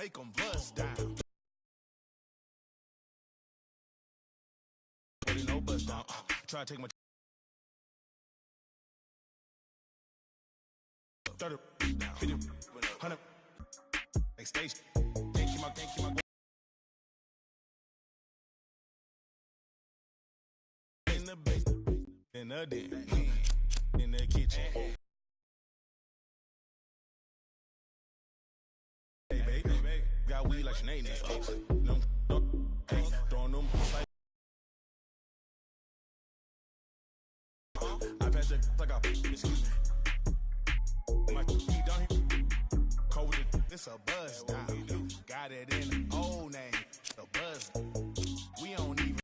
make them bust down. No bust down. Try to take my 30, 50, 100. Like station. Can't keep my. In the basement, in the den, in the kitchen. Hey, baby, got weed like Sinead. No, throwing them like. I pass it like a. Excuse me. My key down here. Cold it. It's a buzz down. Got it in the old name. The buzz. We don't even.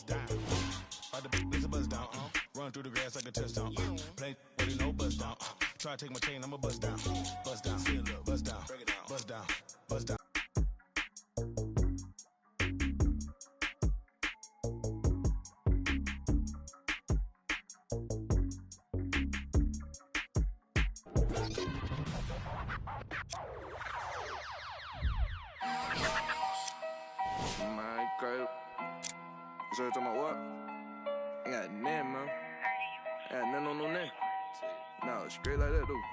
Down. It's a buzz down. Run through the grass like a touchdown. Play with no buzz down. Try to take my chain, I'ma buzz down. Buzz down, buzz down, buzz down, buzz down. My God. So you talking about what? I got nothing, man. I got nothing on no name. Nah, straight like that, though.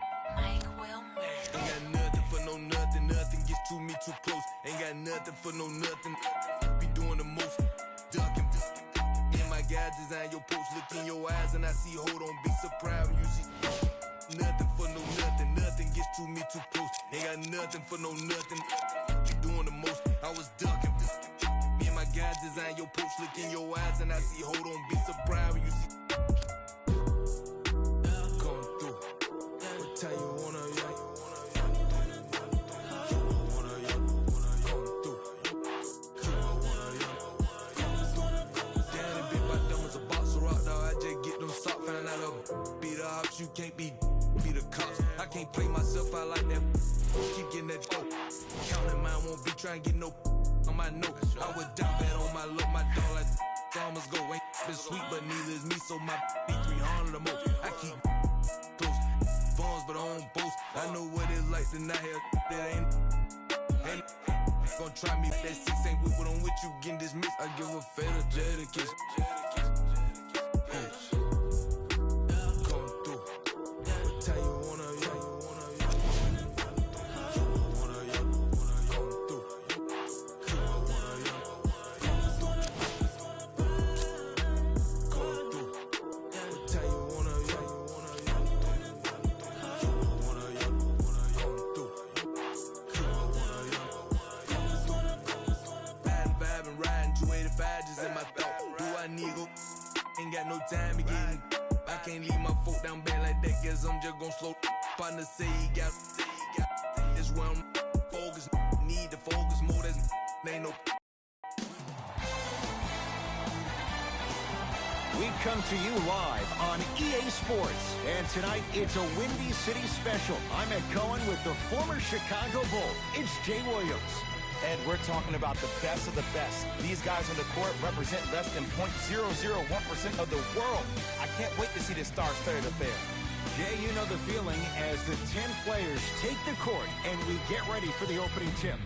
Ain't got nothing for no nothing. Nothing gets to me too close. Ain't got nothing for no nothing. Be doing the most. Ducking. In my guide, design your post. Look in your eyes and I see, hold on, be surprised when you see. Nothing for no nothing. Nothing gets to me too close. Ain't got nothing for no nothing. Be doing the most. I was ducking. My God design your post, look in your eyes and I see, hold on, be surprised when you see. Come through. What time you wanna, Damn, that big white dumb as a box of rock, dog. I just get them soft, find out a beat the ops, you can't be the cops. I can't play myself out like that. Keep getting that dope. Counting mine, won't be trying to get no on my note. I would die bad on my look, my dog like farmers go. Ain't been sweet, but neither is me, so my be 300 or more. I keep close, phones, but I don't boast. I know what it's like to not have that ain't gonna try me. That 6 ain't with what I'm with you, getting dismissed. I give a fatal Jada kiss. Come through. What time you wanna, Ain't got no time to get in. I can't leave my foot down bad like that. Guess I'm just gon' slow. Partner say he got this round. Focus, need to focus more. That's ain't no. We come to you live on EA Sports, and tonight it's a Windy City special. I'm Ed Cohen with the former Chicago Bull. It's Jay Williams. Ed, we're talking about the best of the best. These guys on the court represent less than 0.001% of the world. I can't wait to see this star-studded affair. Jay, you know the feeling as the 10 players take the court and we get ready for the opening tip.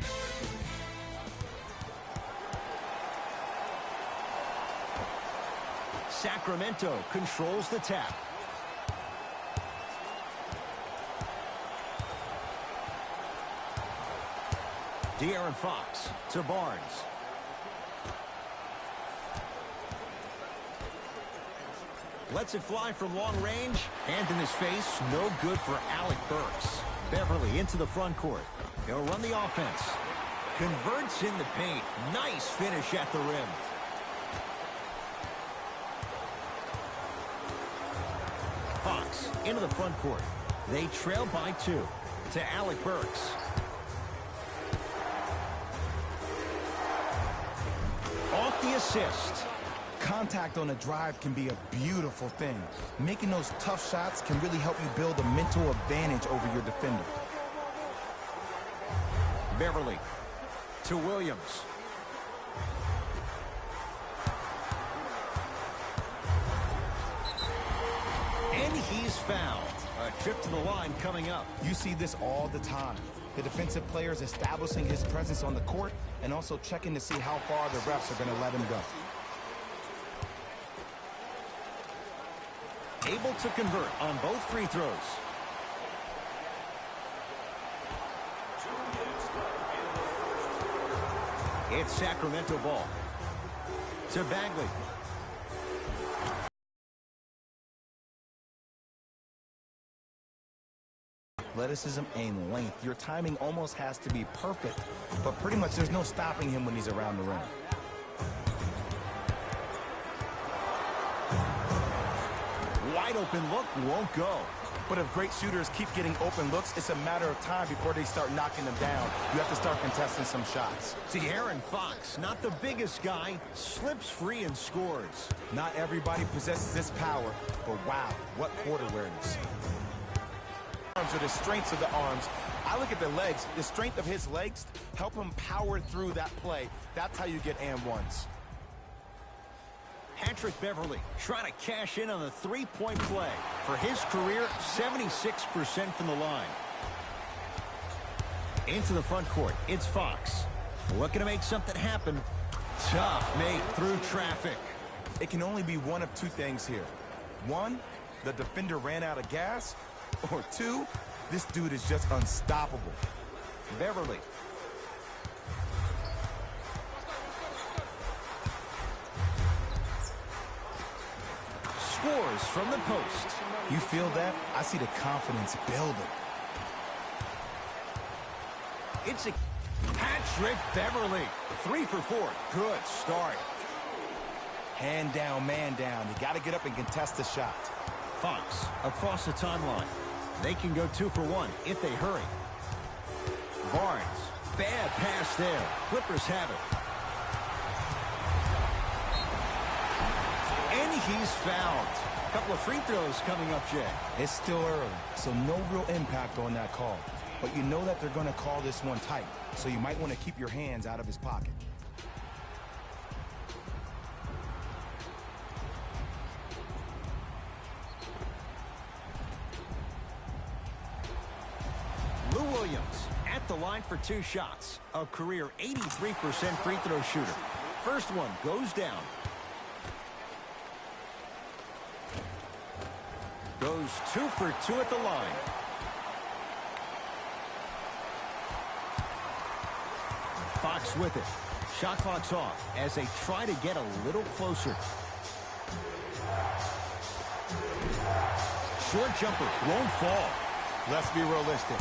Sacramento controls the tap. De'Aaron Fox to Barnes. Lets it fly from long range. Hand in his face, no good for Alec Burks. Beverly into the front court. He'll run the offense. Converts in the paint. Nice finish at the rim. Fox into the front court. They trail by 2 to Alec Burks. Off the assist. Contact on a drive can be a beautiful thing. Making those tough shots can really help you build a mental advantage over your defender. Beverly to Williams. And he's fouled. A trip to the line coming up. You see this all the time. The defensive player is establishing his presence on the court and also checking to see how far the refs are going to let him go. Able to convert on both free throws. It's Sacramento ball. To Bagley. Athleticism and length. Your timing almost has to be perfect, but pretty much there's no stopping him when he's around the rim. Wide open look won't go. But if great shooters keep getting open looks, it's a matter of time before they start knocking them down. You have to start contesting some shots. De'Aaron Fox, not the biggest guy, slips free and scores. Not everybody possesses this power, but wow, what court awareness. Arms are the strengths of the arms. I look at the legs. The strength of his legs help him power through that play. That's how you get and ones. Patrick Beverly trying to cash in on the three-point play. For his career, 76% from the line. Into the front court, it's Fox. Looking to make something happen. Tough make through traffic. It can only be one of two things here. One, the defender ran out of gas. Or two, this dude is just unstoppable. Beverly. Scores from the post. You feel that? I see the confidence building. It's a Patrick Beverly. 3 for 4. Good start. Hand down, man down. You got to get up and contest the shot. Fox across the timeline. They can go 2 for 1 if they hurry. Barnes. Bad pass there. Clippers have it. And he's fouled. A couple of free throws coming up, Jay. It's still early, so no real impact on that call. But you know that they're going to call this one tight, so you might want to keep your hands out of his pocket. Lou Williams at the line for 2 shots. A career 83% free throw shooter. First one goes down. Goes 2 for 2 at the line. Fox with it. Shot clock's off as they try to get a little closer. Short jumper won't fall. Let's be realistic.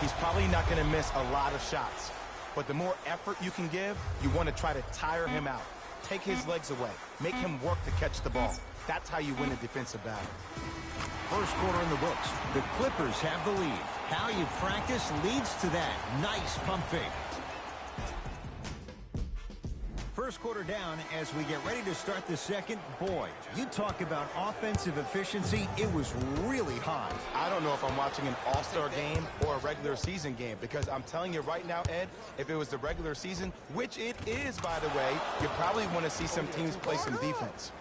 He's probably not going to miss a lot of shots. But the more effort you can give, you want to try to tire him out. Take his legs away. Make him work to catch the ball. That's how you win a defensive battle. First quarter in the books. The Clippers have the lead. How you practice leads to that. Nice pump fake. First quarter down as we get ready to start the second. Boy, you talk about offensive efficiency. It was really high. I don't know if I'm watching an all-star game or a regular season game, because I'm telling you right now, Ed, if it was the regular season, which it is, by the way, you probably want to see some teams play some defense.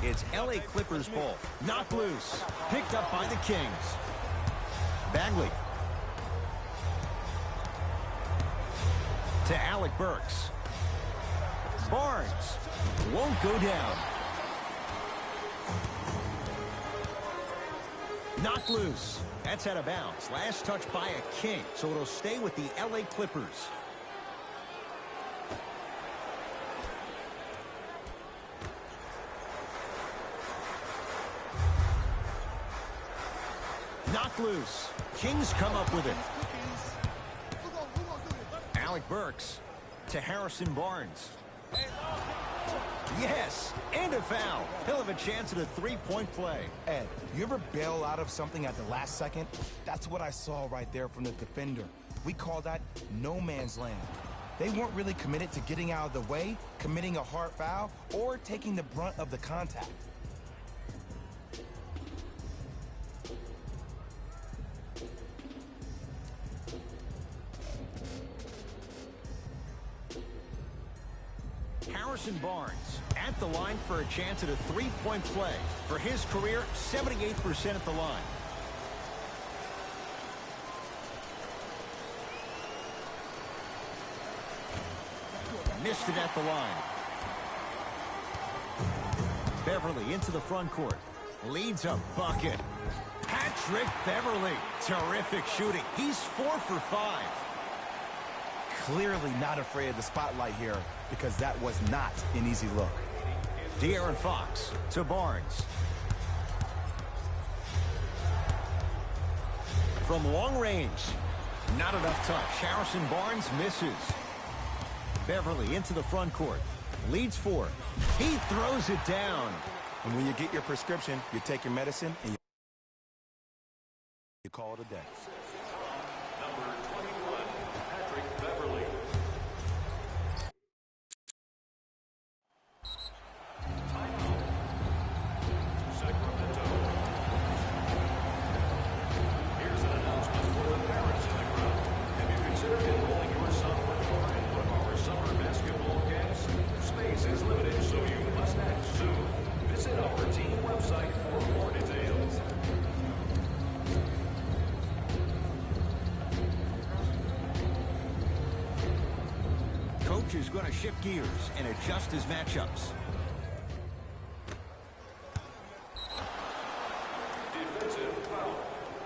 It's LA Clippers ball. Knocked loose. Picked up by the Kings. Bagley. To Alec Burks. Barnes won't go down. Knocked loose. That's out of bounds. Last touch by a King, so it'll stay with the LA Clippers. Knocked loose. Kings come up with it. Alec Burks to Harrison Barnes. Yes, and a foul. He'll have a chance at a three-point play. Ed, you ever bail out of something at the last second? That's what I saw right there from the defender. We call that no man's land. They weren't really committed to getting out of the way, committing a hard foul, or taking the brunt of the contact. Harrison Barnes at at the line for a chance at a three-point play. For his career, 78% at the line. Missed it at the line. Beverly into the front court. Leads a bucket. Patrick Beverly. Terrific shooting. He's 4 for 5. Clearly not afraid of the spotlight here because that was not an easy look. De'Aaron Fox to Barnes. From long range. Not enough touch. Harrison Barnes misses. Beverly into the front court. Leads 4. He throws it down. And when you get your prescription, you take your medicine and you call it a day. Number 21, Patrick Beverly. Sacramento. Here's an announcement for the parents in the crowd. Have you considered enrolling your son or daughter in one of our summer basketball camps? Space is limited, so you must act soon. Visit our team website for more details. Coach is going to shift gears and adjust his matchups. Defensive foul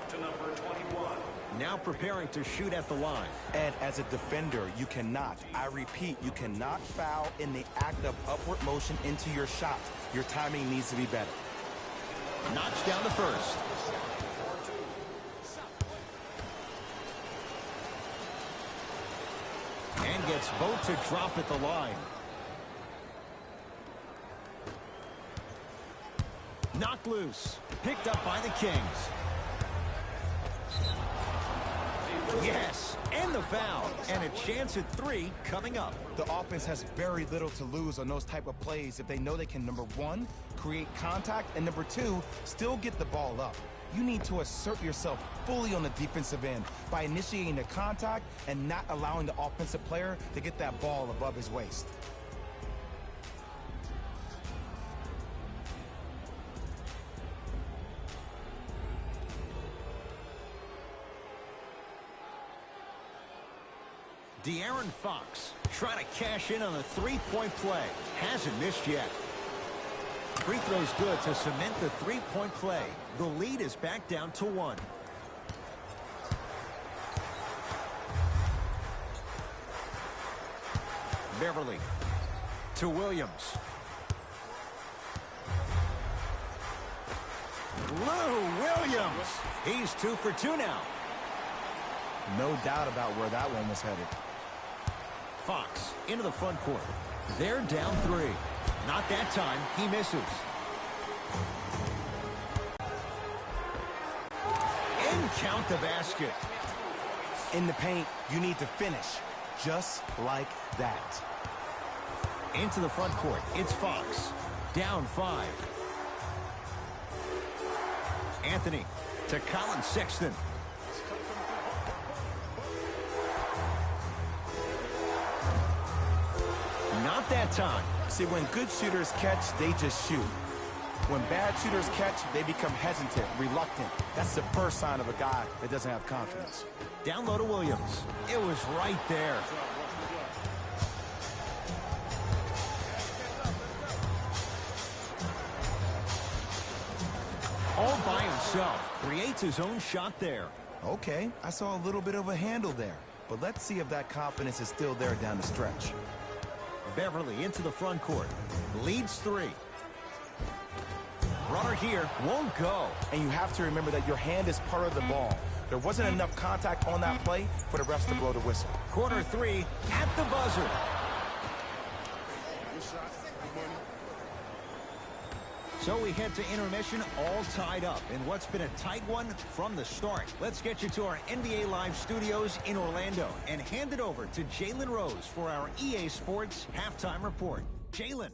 to number 21. Now preparing to shoot at the line. And as a defender, you cannot, I repeat, you cannot foul in the act of upward motion into your shot. Your timing needs to be better. Knocks down the first. And gets both to drop at the line. Knocked loose. Picked up by the Kings. Yes, and the foul. And a chance at 3 coming up. The offense has very little to lose on those type of plays if they know they can, number 1, create contact, and number 2, still get the ball up. You need to assert yourself fully on the defensive end by initiating the contact and not allowing the offensive player to get that ball above his waist. De'Aaron Fox trying to cash in on a three-point play. Hasn't missed yet. Free throw's good to cement the three-point play. The lead is back down to 1. Beverly to Williams. Lou Williams. He's 2 for 2 now. No doubt about where that one was headed. Fox into the front court. They're down 3. Not that time. He misses. And count the basket. In the paint, you need to finish just like that. Into the front court. It's Fox. Down 5. Anthony to Colin Sexton. Not that time. See, when good shooters catch, they just shoot. When bad shooters catch, they become hesitant, reluctant. That's the first sign of a guy that doesn't have confidence. Down low to Williams. It was right there. All by himself. Creates his own shot there. Okay, I saw a little bit of a handle there. But let's see if that confidence is still there down the stretch. Beverly into the front court. Leads 3. Runner here won't go. And you have to remember that your hand is part of the ball. There wasn't enough contact on that play for the refs to blow the whistle. Quarter 3 at the buzzer. So we head to intermission all tied up in what's been a tight one from the start. Let's get you to our NBA Live studios in Orlando and hand it over to Jalen Rose for our EA Sports halftime report. Jalen.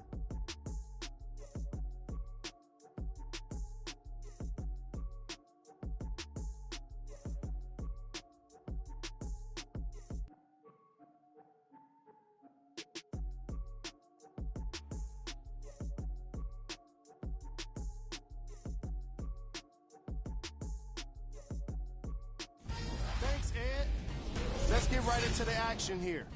Let's get right into the action here.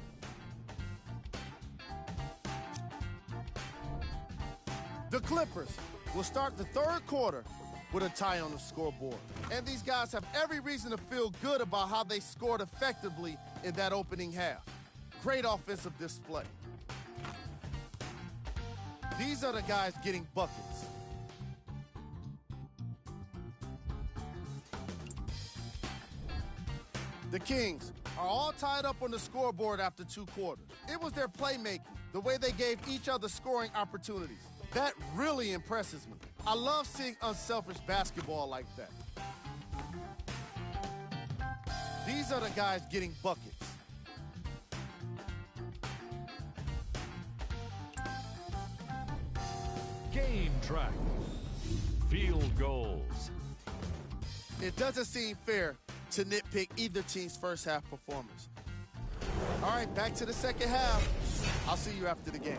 The Clippers will start the third quarter with a tie on the scoreboard. And these guys have every reason to feel good about how they scored effectively in that opening half. Great offensive display. These are the guys getting buckets. The Kings are all tied up on the scoreboard after 2 quarters. It was their playmaking, the way they gave each other scoring opportunities. That really impresses me. I love seeing unselfish basketball like that. These are the guys getting buckets. Game track. Field goals. It doesn't seem fair to nitpick either team's first half performance. All right, back to the second half. I'll see you after the game.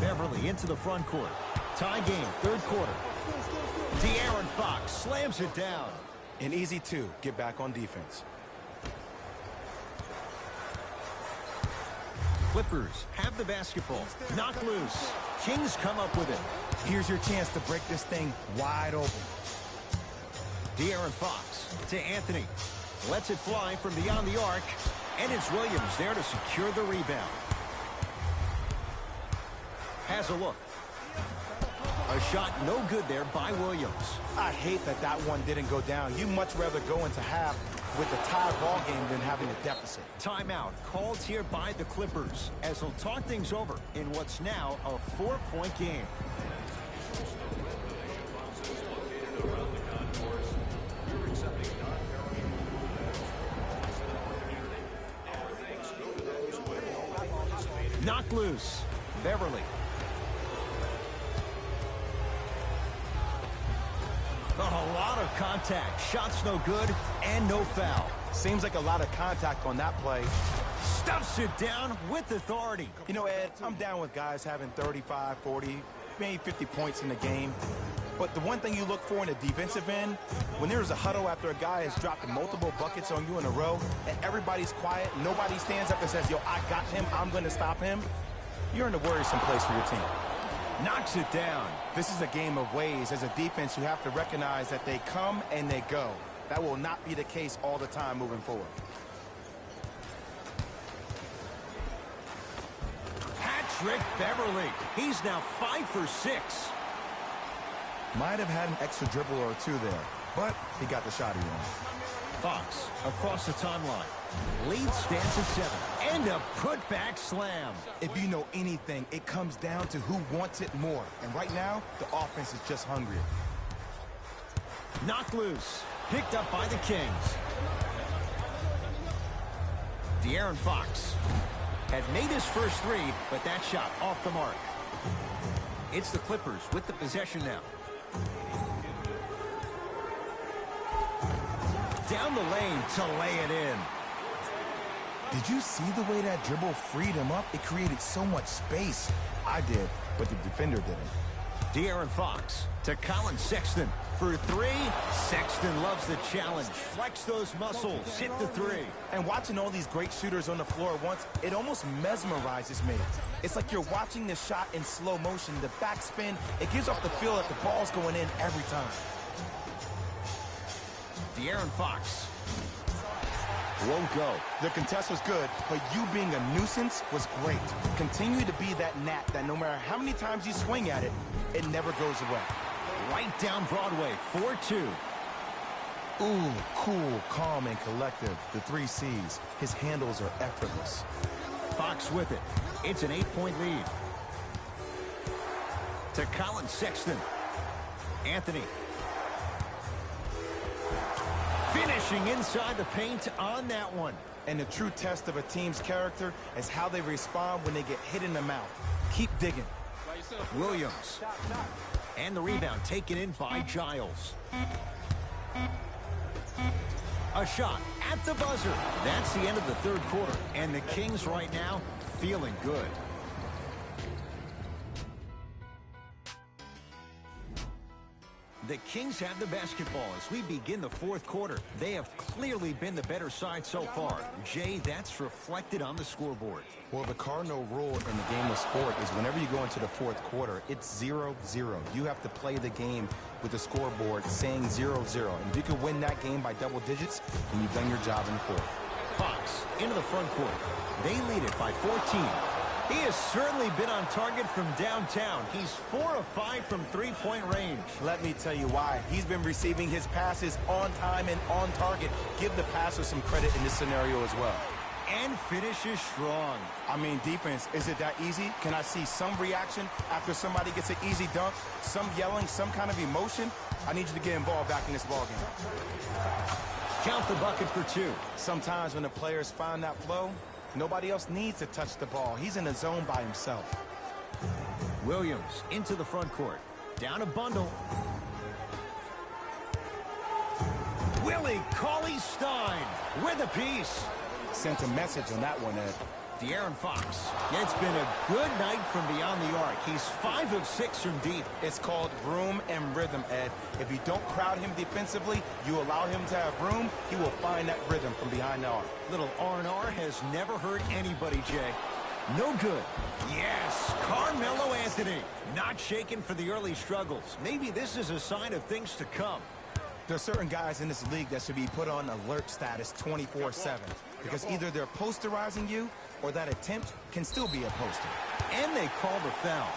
Beverly into the front court. Tie game, third quarter. De'Aaron Fox slams it down. An easy 2. Get back on defense. Clippers have the basketball. Knock loose. Kings come up with it. Here's your chance to break this thing wide open. De'Aaron Fox to Anthony. Lets it fly from beyond the arc. And it's Williams there to secure the rebound. Has a look. A shot no good there by Williams. I hate that that one didn't go down. You'd much rather go into half with a tie ball game than having a deficit. Timeout called here by the Clippers as they'll talk things over in what's now a 4-point game. Knock loose. Beverly. A lot of contact. Shots no good and no foul. Seems like a lot of contact on that play. Stuffs it down with authority. You know, Ed, I'm down with guys having 35, 40, maybe 50 points in the game. But the one thing you look for in a defensive end, when there's a huddle after a guy has dropped multiple buckets on you in a row, and everybody's quiet, nobody stands up and says, yo, I got him, I'm going to stop him, you're in a worrisome place for your team. Knocks it down. This is a game of ways. As a defense, you have to recognize that they come and they go. That will not be the case all the time moving forward. Patrick Beverly. He's now 5 for 6. Might have had an extra dribble or 2 there, but he got the shot he wanted. Fox across the timeline. Lead stands at 7. And a putback slam. If you know anything, it comes down to who wants it more. And right now, the offense is just hungrier. Knocked loose. Picked up by the Kings. De'Aaron Fox had made his first 3, but that shot off the mark. It's the Clippers with the possession now. Down the lane to lay it in. Did you see the way that dribble freed him up? It created so much space. I did, but the defender didn't. De'Aaron Fox to Colin Sexton for 3. Sexton loves the challenge. Flex those muscles. Hit the 3. And watching all these great shooters on the floor at once, it almost mesmerizes me. It's like you're watching the shot in slow motion. The backspin, it gives off the feel that the ball's going in every time. De'Aaron Fox won't go. The contest was good, but you being a nuisance was great. Continue to be that gnat that no matter how many times you swing at it, it never goes away. Right down Broadway, 4-2. Ooh, cool, calm, and collective. The 3 C's. His handles are effortless. Fox with it. It's an 8-point lead. To Colin Sexton. Anthony. Finishing inside the paint on that one. And the true test of a team's character is how they respond when they get hit in the mouth. Keep digging. Williams. And the rebound taken in by Giles. A shot at the buzzer. That's the end of the third quarter. And the Kings right now feeling good. The Kings have the basketball as we begin the fourth quarter. They have clearly been the better side so far. Jay, that's reflected on the scoreboard. Well, the cardinal rule in the game of sport is whenever you go into the fourth quarter, it's 0-0. You have to play the game with the scoreboard saying 0-0. And if you can win that game by double digits, then you've done your job in the fourth. Fox into the front court. They lead it by 14. He has certainly been on target from downtown. He's 4 of 5 from three-point range. Let me tell you why. He's been receiving his passes on time and on target. Give the passer some credit in this scenario as well. And finishes strong. I mean, defense, is it that easy? Can I see some reaction after somebody gets an easy dunk? Some yelling, some kind of emotion? I need you to get involved back in this ballgame. Count the bucket for 2. Sometimes when the players find that flow, nobody else needs to touch the ball. He's in the zone by himself. Williams into the front court. Down a bundle. Willie Cauley-Stein with a piece. Sent a message on that one, Ed. De'Aaron Fox. It's been a good night from beyond the arc. He's 5 of 6 from deep. It's called room and rhythm, Ed. If you don't crowd him defensively, you allow him to have room, he will find that rhythm from behind the arc. Little R&R has never hurt anybody, Jay. No good. Yes, Carmelo Anthony. Not shaken for the early struggles. Maybe this is a sign of things to come. There are certain guys in this league that should be put on alert status 24/7 because either they're posterizing you or that attempt can still be a poster. And they call the foul.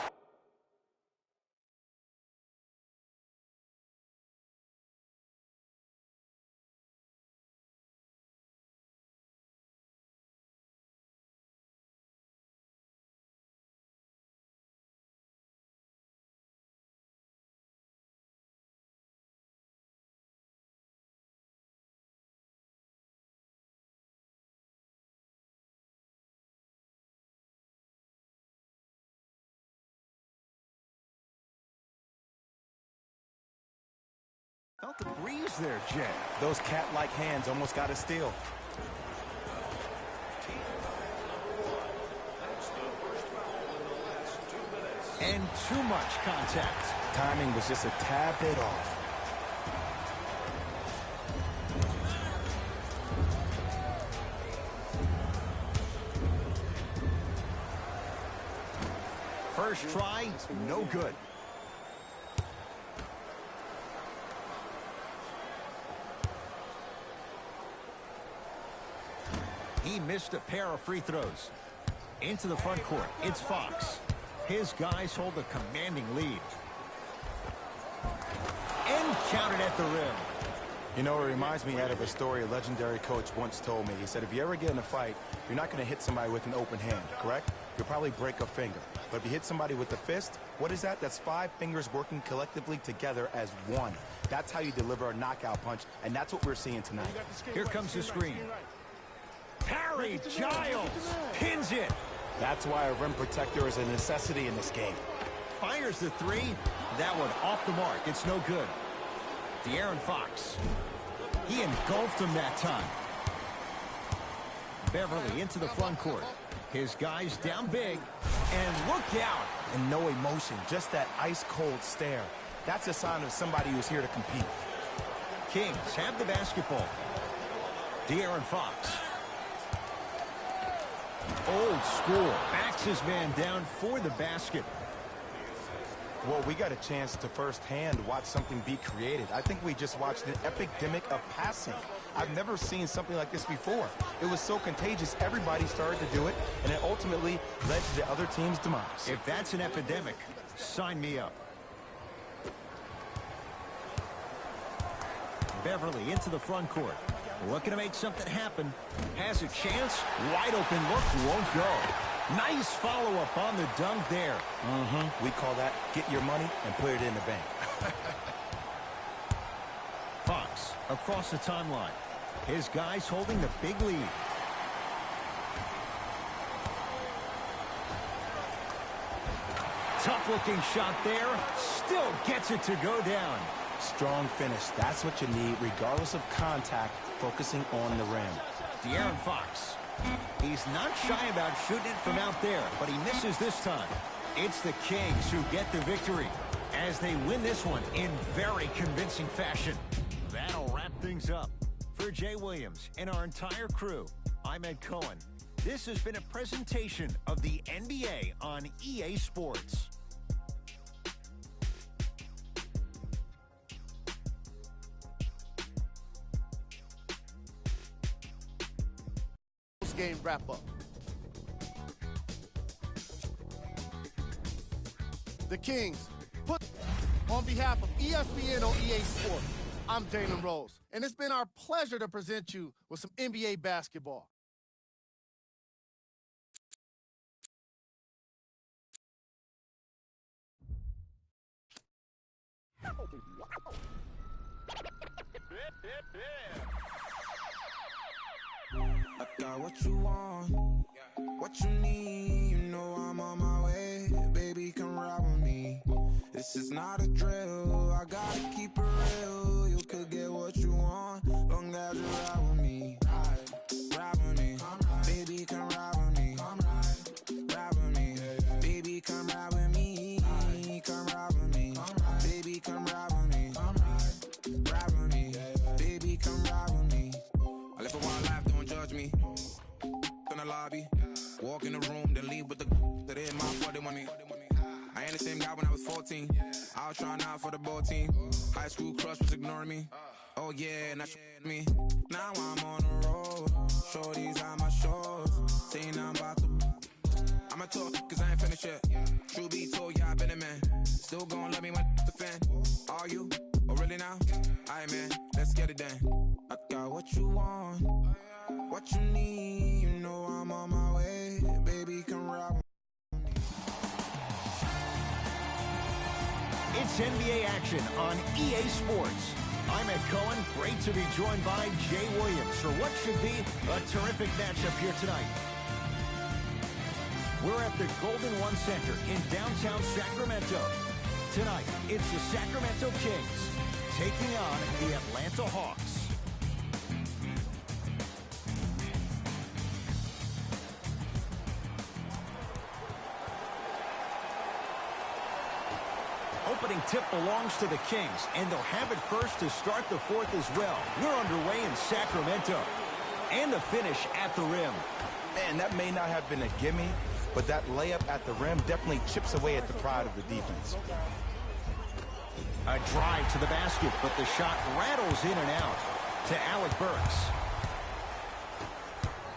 Felt the breeze there, Jay. Those cat-like hands almost got a steal. And too much contact. Timing was just a tad bit off. First try, no good. He missed a pair of free throws. Into the front court, it's Fox. His guys hold a commanding lead. And counted at the rim. You know, it reminds me, Ed, of a story a legendary coach once told me. He said, if you ever get in a fight, you're not going to hit somebody with an open hand, correct? You'll probably break a finger. But if you hit somebody with a fist, what is that? That's 5 fingers working collectively together as one. That's how you deliver a knockout punch, and that's what we're seeing tonight. Here comes the screen. Harry Giles pins it. That's why a rim protector is a necessity in this game. Fires the 3. That one off the mark. It's no good. De'Aaron Fox. He engulfed him that time. Beverly into the front court. His guys down big. And look out. And no emotion, just that ice-cold stare. That's a sign of somebody who's here to compete. Kings have the basketball. De'Aaron Fox. Old school. Backs his man down for the basket. Well, we got a chance to firsthand watch something be created. I think we just watched an epidemic of passing. I've never seen something like this before. It was so contagious, everybody started to do it, and it ultimately led to the other team's demise. If that's an epidemic, sign me up. Beverly into the front court. Looking to make something happen. Has a chance. Wide open look. Won't go. Nice follow-up on the dunk there. We call that get your money and put it in the bank. Fox across the timeline. His guys holding the big lead. Tough-looking shot there. Still gets it to go down. Strong finish. That's what you need, regardless of contact, focusing on the rim. De'Aaron Fox. He's not shy about shooting it from out there, but he misses this time. It's the Kings who get the victory. as they win this one in very convincing fashion. That'll wrap things up. For Jay Williams and our entire crew, I'm Ed Cohen. This has been a presentation of the NBA on EA Sports. Game wrap-up. The Kings put on behalf of ESPN on EA Sports. I'm Dana Rose, and it's been our pleasure to present you with some NBA basketball. I got what you want, what you need. You know I'm on my way, baby, come ride with me. This is not a drill, I gotta keep it real. You could get what you want, long as you ride with me. Ride with me, baby, come ride with me. Ride with me, baby, come ride with me. Come ride with me, baby, come ride with me. Ride with me, baby, come ride with me. I live a wild life, don't judge me. In the lobby, walk in the room, then leave with the that in my body want me. I ain't the same guy when I was 14. I was trying out for the ball team. High school crush was ignoring me. Oh yeah, now me. Now I'm on the road. Shorties on my shores. Saying I'm about to. I'ma talk cause I ain't finished yet. True be told, yeah, I been a man. Still gon' love me when the fan. Are you? Oh really now? Aight man, let's get it done. I got what you want, what you need. You know I'm on my way, baby, come ride with me. It's NBA action on EA Sports. I'm Ed Cohen. Great to be joined by Jay Williams for what should be a terrific matchup here tonight. We're at the Golden One Center in downtown Sacramento. Tonight, it's the Sacramento Kings taking on the Atlanta Hawks. Opening tip belongs to the Kings, and they'll have it first to start the fourth as well. We're underway in Sacramento. And the finish at the rim. Man, that may not have been a gimme, but that layup at the rim definitely chips away at the pride of the defense. A drive to the basket, but the shot rattles in and out to Alec Burks.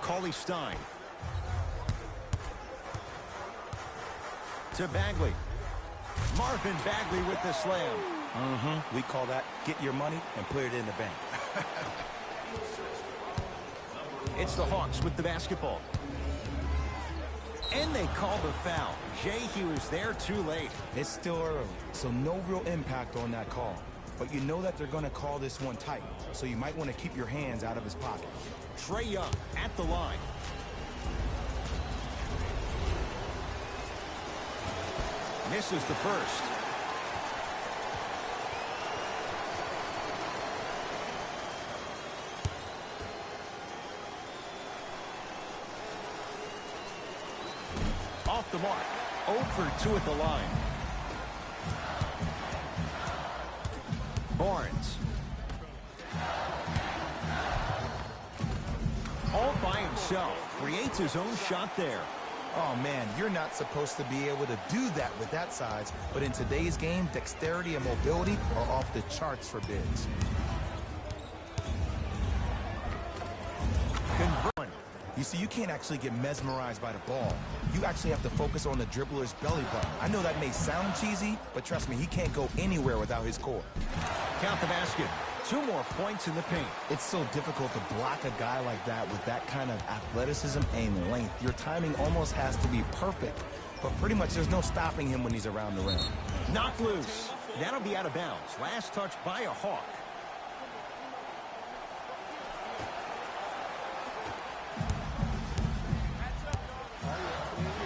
Cauley Stein. To Bagley. Marvin Bagley with the slam. We call that get your money and put it in the bank. It's the Hawks with the basketball. And they call the foul. Jay, he was there too late. It's still early, so no real impact on that call. But you know that they're going to call this one tight, so you might want to keep your hands out of his pocket. Trae Young at the line. Misses the first. Off the mark. 0 for 2 at the line. Barnes. All by himself. Creates his own shot there. Oh, man, you're not supposed to be able to do that with that size, but in today's game, dexterity and mobility are off the charts for bigs. You see, you can't actually get mesmerized by the ball. You actually have to focus on the dribbler's belly button. I know that may sound cheesy, but trust me, he can't go anywhere without his core. Count the basket. 2 more points in the paint. It's so difficult to block a guy like that with that kind of athleticism and length. Your timing almost has to be perfect, but pretty much there's no stopping him when he's around the rim. Knocked loose. That'll be out of bounds. Last touch by a Hawk.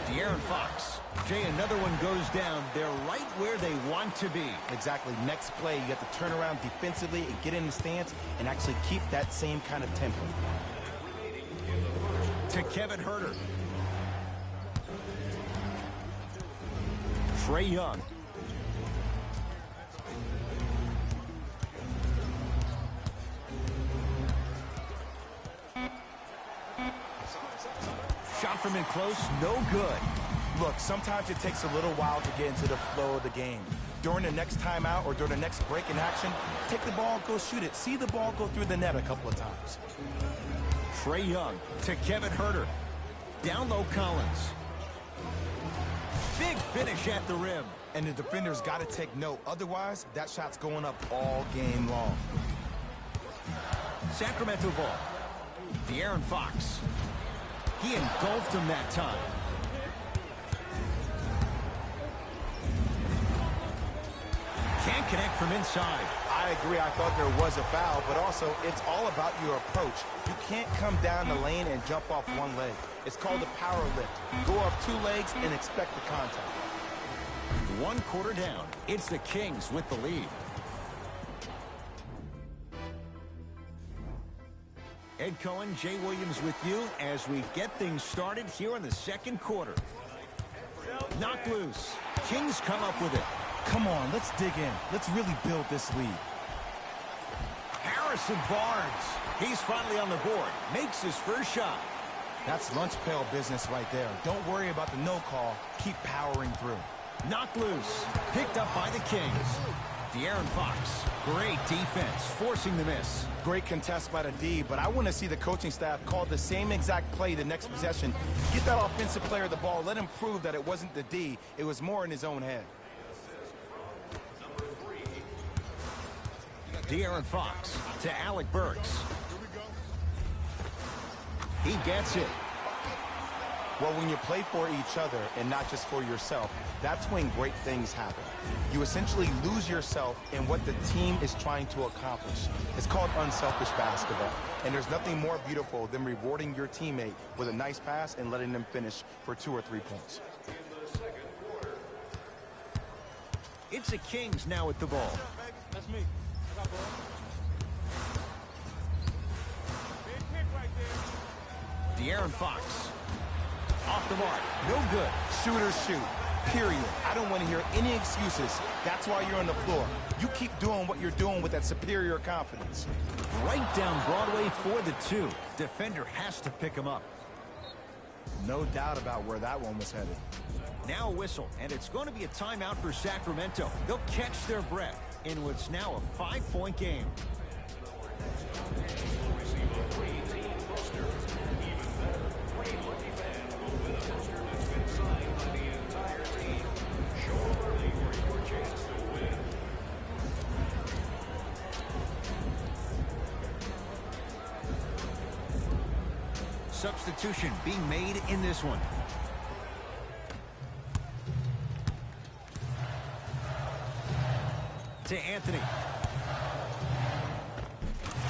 De'Aaron Fox. Jay, another one goes down. They're right where they want to be. Exactly. Next play, you have to turn around defensively and get in the stance and actually keep that same kind of tempo. To Kevin Huerter. Trae Young. from in close, no good. Look, sometimes it takes a little while to get into the flow of the game. During the next timeout or during the next break in action, take the ball, go shoot it. See the ball go through the net a couple of times. Trae Young to Kevin Herter. Down low, Collins. Big finish at the rim. And the defender's got to take note. Otherwise, that shot's going up all game long. Sacramento ball. De'Aaron Fox. He engulfed him that time. Can't connect from inside. I agree. I thought there was a foul, but also it's all about your approach. You can't come down the lane and jump off one leg. It's called a power lift. Go off two legs and expect the contact. 1 quarter down. It's the Kings with the lead. Ed Cohen, Jay Williams with you as we get things started here in the second quarter. Knocked loose. Kings come up with it. Come on, let's dig in. Let's really build this lead. Harrison Barnes. He's finally on the board. Makes his first shot. That's lunch pail business right there. Don't worry about the no call. Keep powering through. Knocked loose. Picked up by the Kings. De'Aaron Fox. Great defense, forcing the miss. Great contest by the D, but I want to see the coaching staff call the same exact play the next possession. Get that offensive player the ball. Let him prove that it wasn't the D. It was more in his own head. De'Aaron Fox to Alec Burks. He gets it. Well, when you play for each other and not just for yourself, that's when great things happen. You essentially lose yourself in what the team is trying to accomplish. It's called unselfish basketball. And there's nothing more beautiful than rewarding your teammate with a nice pass and letting them finish for 2 or 3 points. It's the Kings now with the ball. That's me. I got ball. Big kick right there. De'Aaron Fox. Off the mark. No good. Shooters shoot. Period. I don't want to hear any excuses. That's why you're on the floor. You keep doing what you're doing with that superior confidence. Right down Broadway for the 2. Defender has to pick him up. No doubt about where that one was headed. Now a whistle, and it's going to be a timeout for Sacramento. They'll catch their breath in what's now a 5-point game. Substitution being made in this one. To Anthony.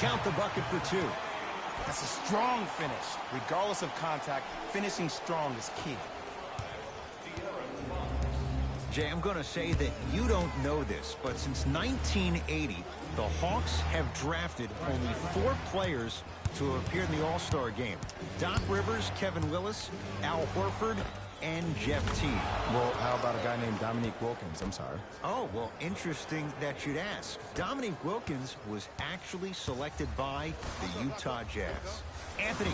Count the bucket for 2. That's a strong finish. Regardless of contact, finishing strong is key. Jay, I'm going to say that you don't know this, but since 1980, the Hawks have drafted only 4 players to appear in the All-Star game. Doc Rivers, Kevin Willis, Al Horford, and Jeff Teague. Well, how about a guy named Dominique Wilkins? I'm sorry. Oh, well, interesting that you'd ask. Dominique Wilkins was actually selected by the Utah Jazz. Anthony,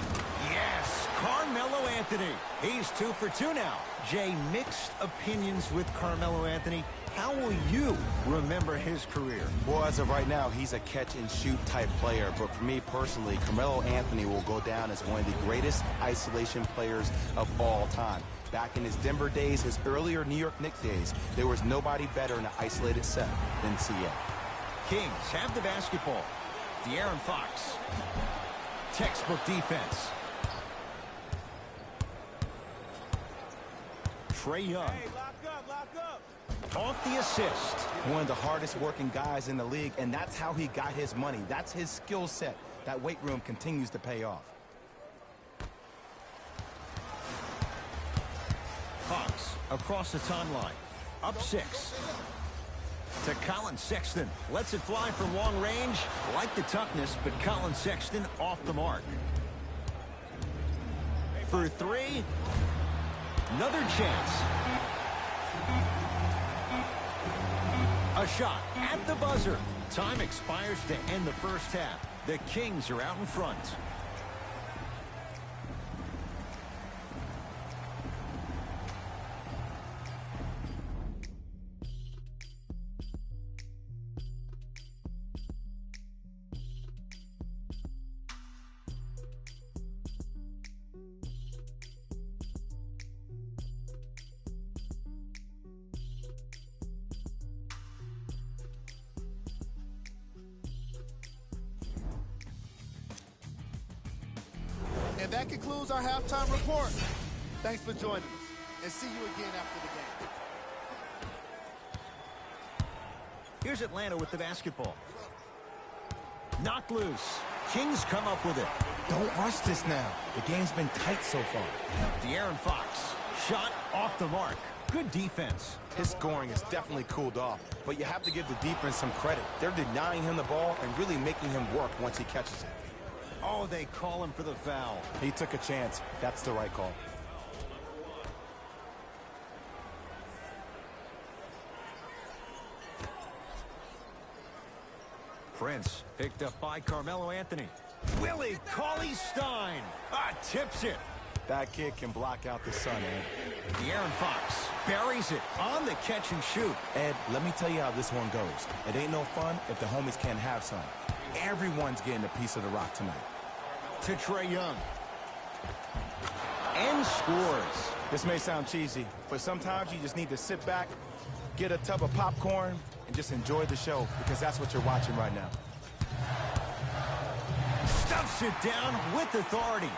yes, Carmelo Anthony. He's 2 for 2 now. Jay, mixed opinions with Carmelo Anthony. How will you remember his career? Well, as of right now, he's a catch-and-shoot type player. But for me personally, Carmelo Anthony will go down as one of the greatest isolation players of all time. Back in his Denver days, his earlier New York Knicks days, there was nobody better in an isolated set than CA. Kings have the basketball. De'Aaron Fox. Textbook defense. Trae Young. Hey, lock up. Off the assist. One of the hardest working guys in the league, and that's how he got his money. That's his skill set. That weight room continues to pay off. Fox across the timeline. Up 6. To Colin Sexton. Lets it fly from long range. Like the toughness, but Colin Sexton off the mark. For 3. Another chance. A shot at the buzzer. Time expires to end the first half. The Kings are out in front. And that concludes our halftime report. Thanks for joining us, and see you again after the game. Here's Atlanta with the basketball. Knocked loose. Kings come up with it. Don't rush this now. The game's been tight so far. De'Aaron Fox. Shot off the mark. Good defense. His scoring has definitely cooled off, but you have to give the defense some credit. They're denying him the ball and really making him work once he catches it. Oh, they call him for the foul. He took a chance. That's the right call. Prince picked up by Carmelo Anthony. Willie Cauley-Stein tips it. That kid can block out the sun, Ed. De'Aaron Fox buries it on the catch and shoot. Ed, let me tell you how this one goes. It ain't no fun if the homies can't have some. Everyone's getting a piece of the rock tonight. To Trae Young. And scores. This may sound cheesy, but sometimes you just need to sit back, get a tub of popcorn, and just enjoy the show, because that's what you're watching right now. Stuffs it down with authority.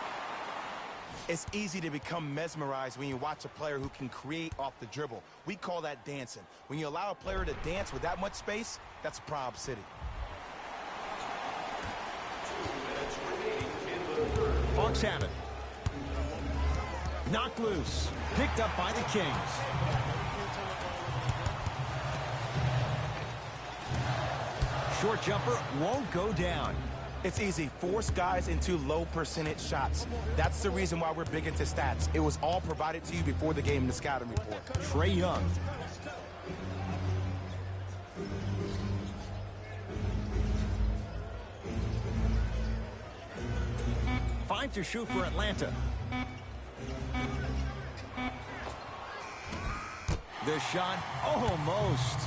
It's easy to become mesmerized when you watch a player who can create off the dribble. We call that dancing. When you allow a player to dance with that much space, that's a Prob City. Hawks have it. Knocked loose. Picked up by the Kings. Short jumper won't go down. It's easy. Force guys into low percentage shots. That's the reason why we're big into stats. It was all provided to you before the game in the scouting report. Trae Young. Five to shoot for Atlanta. The shot almost.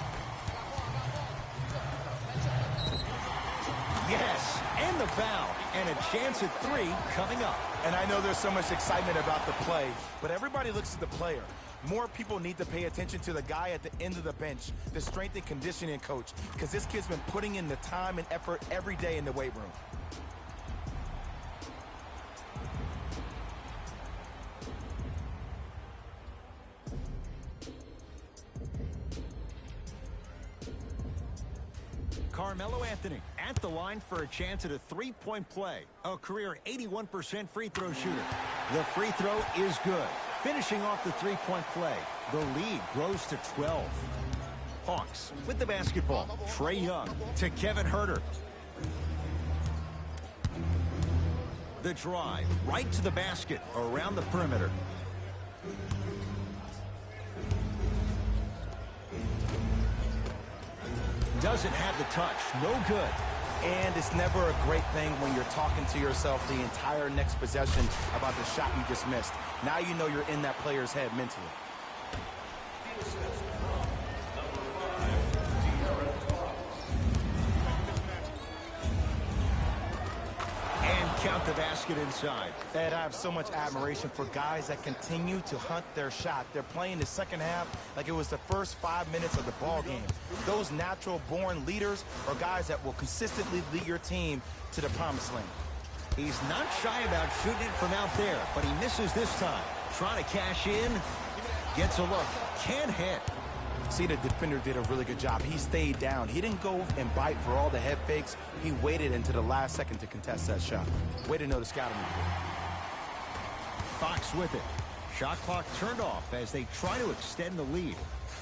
Yes, and the foul, and a chance at three coming up. And I know there's so much excitement about the play, but everybody looks at the player. More people need to pay attention to the guy at the end of the bench, the strength and conditioning coach, because this kid's been putting in the time and effort every day in the weight room. Carmelo Anthony at the line for a chance at a three-point play. A career 81% free throw shooter. The free throw is good. Finishing off the three-point play. The lead grows to 12. Hawks with the basketball. Trae Young to Kevin Huerter. The drive right to the basket around the perimeter. Doesn't have the touch. No good. And it's never a great thing when you're talking to yourself the entire next possession about the shot you just missed. Now you know you're in that player's head mentally. And count the basket inside. Ed, I have so much admiration for guys that continue to hunt their shot. They're playing the second half like it was the first 5 minutes of the ball game. Those natural-born leaders are guys that will consistently lead your team to the promised land. He's not shy about shooting it from out there, but he misses this time. Trying to cash in. Gets a look. Can't hit. See, the defender did a really good job. He stayed down. He didn't go and bite for all the head fakes. He waited until the last second to contest that shot. Way to know the scouting report. Fox with it. Shot clock turned off as they try to extend the lead.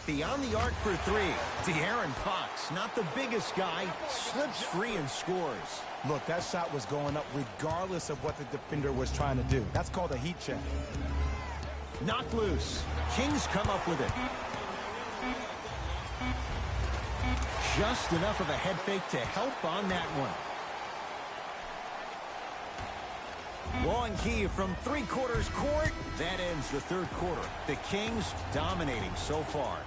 Beyond the arc for three. De'Aaron Fox, not the biggest guy, slips free and scores. Look, that shot was going up regardless of what the defender was trying to do. That's called a heat check. Knocked loose. Kings come up with it. Just enough of a head fake to help on that one. Long key from three-quarters court. That ends the third quarter. The Kings dominating so far.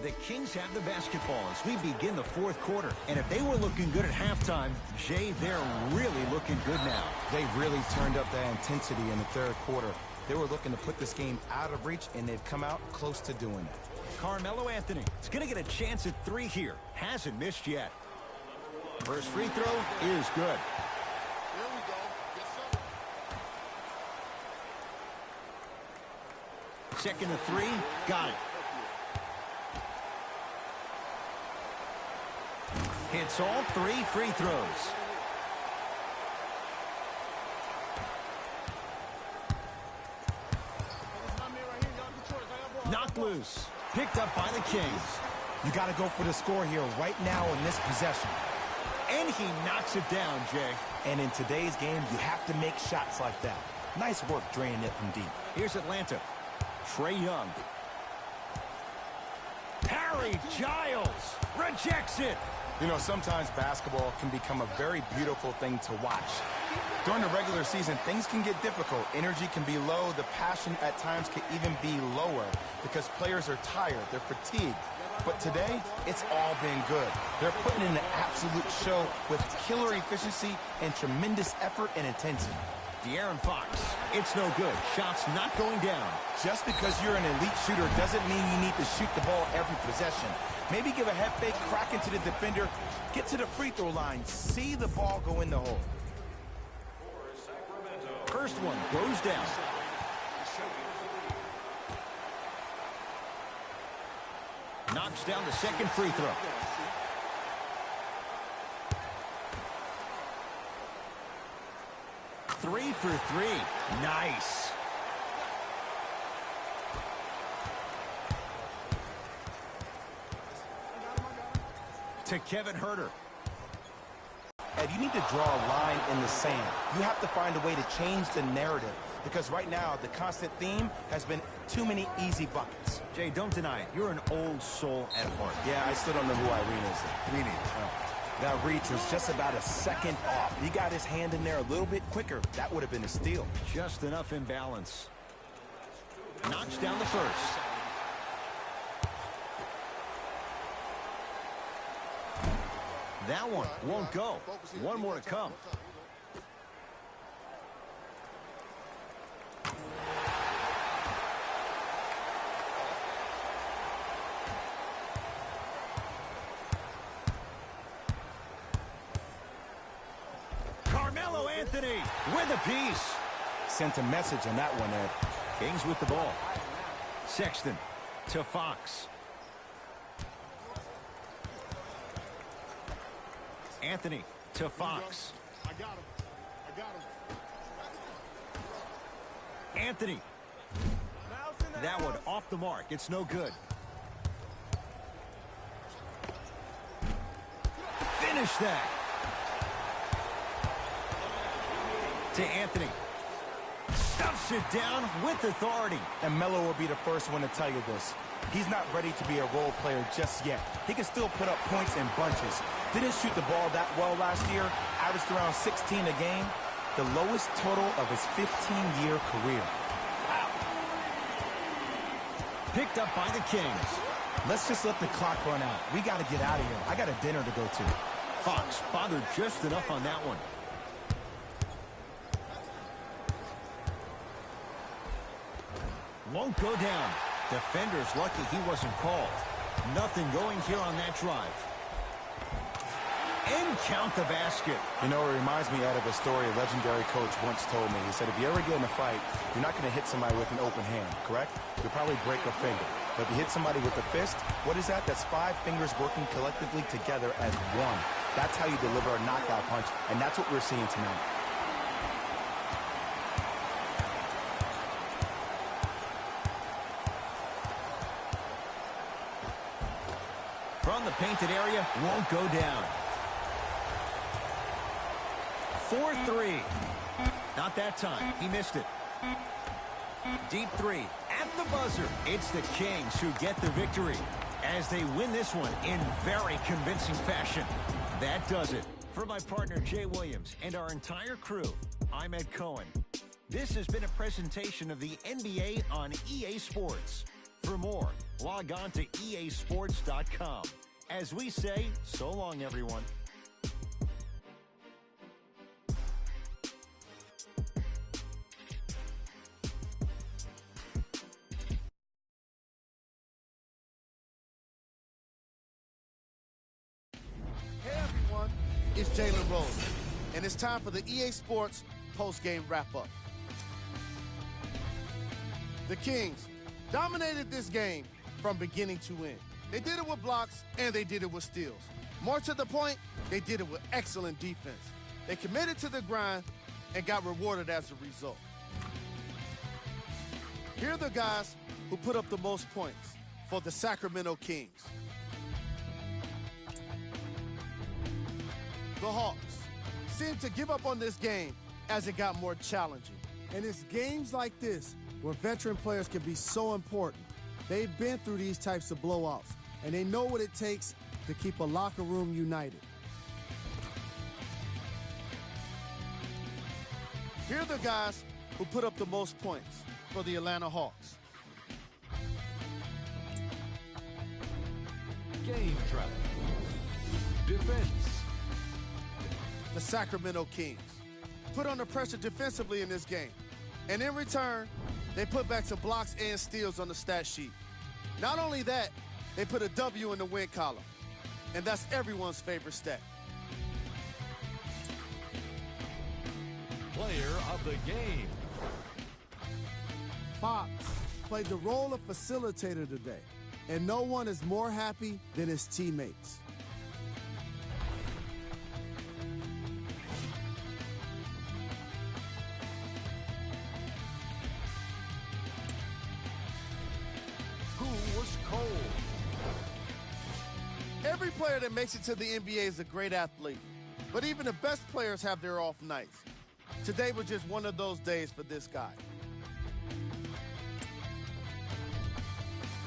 The Kings have the basketball as we begin the fourth quarter. And if they were looking good at halftime, Jay, they're really looking good now. They really turned up that intensity in the third quarter. They were looking to put this game out of reach, and they've come out close to doing that. Carmelo Anthony is going to get a chance at 3 here. Hasn't missed yet. First free throw is good. Here we go. Yes, sir. Second to 3, got it. Hits all 3 free throws. Knocked loose. Picked up by the Kings. You got to go for the score here right now in this possession. And he knocks it down, Jay. And in today's game, you have to make shots like that. Nice work draining it from deep. Here's Atlanta. Trae Young. Harry Giles rejects it. You know, sometimes basketball can become a very beautiful thing to watch. During the regular season, things can get difficult. Energy can be low. The passion at times can even be lower because players are tired. They're fatigued. But today, it's all been good. They're putting in an absolute show with killer efficiency and tremendous effort and intensity. De'Aaron Fox, it's no good. Shots not going down. Just because you're an elite shooter doesn't mean you need to shoot the ball every possession. Maybe give a head fake, crack into the defender, get to the free throw line, see the ball go in the hole. First one goes down. Knocks down the second free throw. Three for 3. Nice. To Kevin Huerter. And you need to draw a line in the sand. You have to find a way to change the narrative because right now the constant theme has been too many easy buckets. Jay, don't deny it. You're an old soul at heart. Yeah, I still don't know who Irene is. Irene. That reach was just about a second off. He got his hand in there a little bit quicker. That would have been a steal. Just enough imbalance. Knocks down the first. That one won't go. One more to come. Carmelo Anthony with a piece. Sent a message on that one, Ed. Kings with the ball. Sexton to Fox. Anthony to Fox. I got him. I got him. Anthony. That one off the mark. It's no good. Finish that. To Anthony. Stuffs it down with authority. And Melo will be the first one to tell you this. He's not ready to be a role player just yet. He can still put up points in bunches. Didn't shoot the ball that well last year. Averaged around 16 a game. The lowest total of his 15-year career. Wow. Picked up by the Kings. Let's just let the clock run out. We got to get out of here. I got a dinner to go to. Fox bothered just enough on that one. Won't go down. Defender's lucky he wasn't called. Nothing going here on that drive. And count the basket. You know, it reminds me out of a story a legendary coach once told me. He said, if you ever get in a fight, you're not going to hit somebody with an open hand, correct? You'll probably break a finger. But if you hit somebody with a fist, what is that? That's 5 fingers working collectively together as one. That's how you deliver a knockout punch, and that's what we're seeing tonight. From the painted area, won't go down. 4-3. Not that time. He missed it. Deep 3 at the buzzer. It's the Kings who get the victory as they win this one in very convincing fashion. That does it. For my partner, Jay Williams, and our entire crew, I'm Ed Cohen. This has been a presentation of the NBA on EA Sports. For more, log on to easports.com. As we say, so long, everyone. it's Jalen Rose, and it's time for the EA Sports post-game wrap-up. The Kings dominated this game from beginning to end. They did it with blocks, and they did it with steals. More to the point, they did it with excellent defense. They committed to the grind and got rewarded as a result. Here are the guys who put up the most points for the Sacramento Kings. The Hawks seemed to give up on this game as it got more challenging. And it's games like this where veteran players can be so important. They've been through these types of blowouts, and they know what it takes to keep a locker room united. Here are the guys who put up the most points for the Atlanta Hawks. Game trap. Defense. The Sacramento Kings put under pressure defensively in this game. And in return, they put back some blocks and steals on the stat sheet. Not only that, they put a W in the win column. And that's everyone's favorite stat. Player of the game. Fox played the role of facilitator today, and no one is more happy than his teammates. Who was cold? Every player that makes it to the NBA is a great athlete, but even the best players have their off nights. Today was just one of those days for this guy.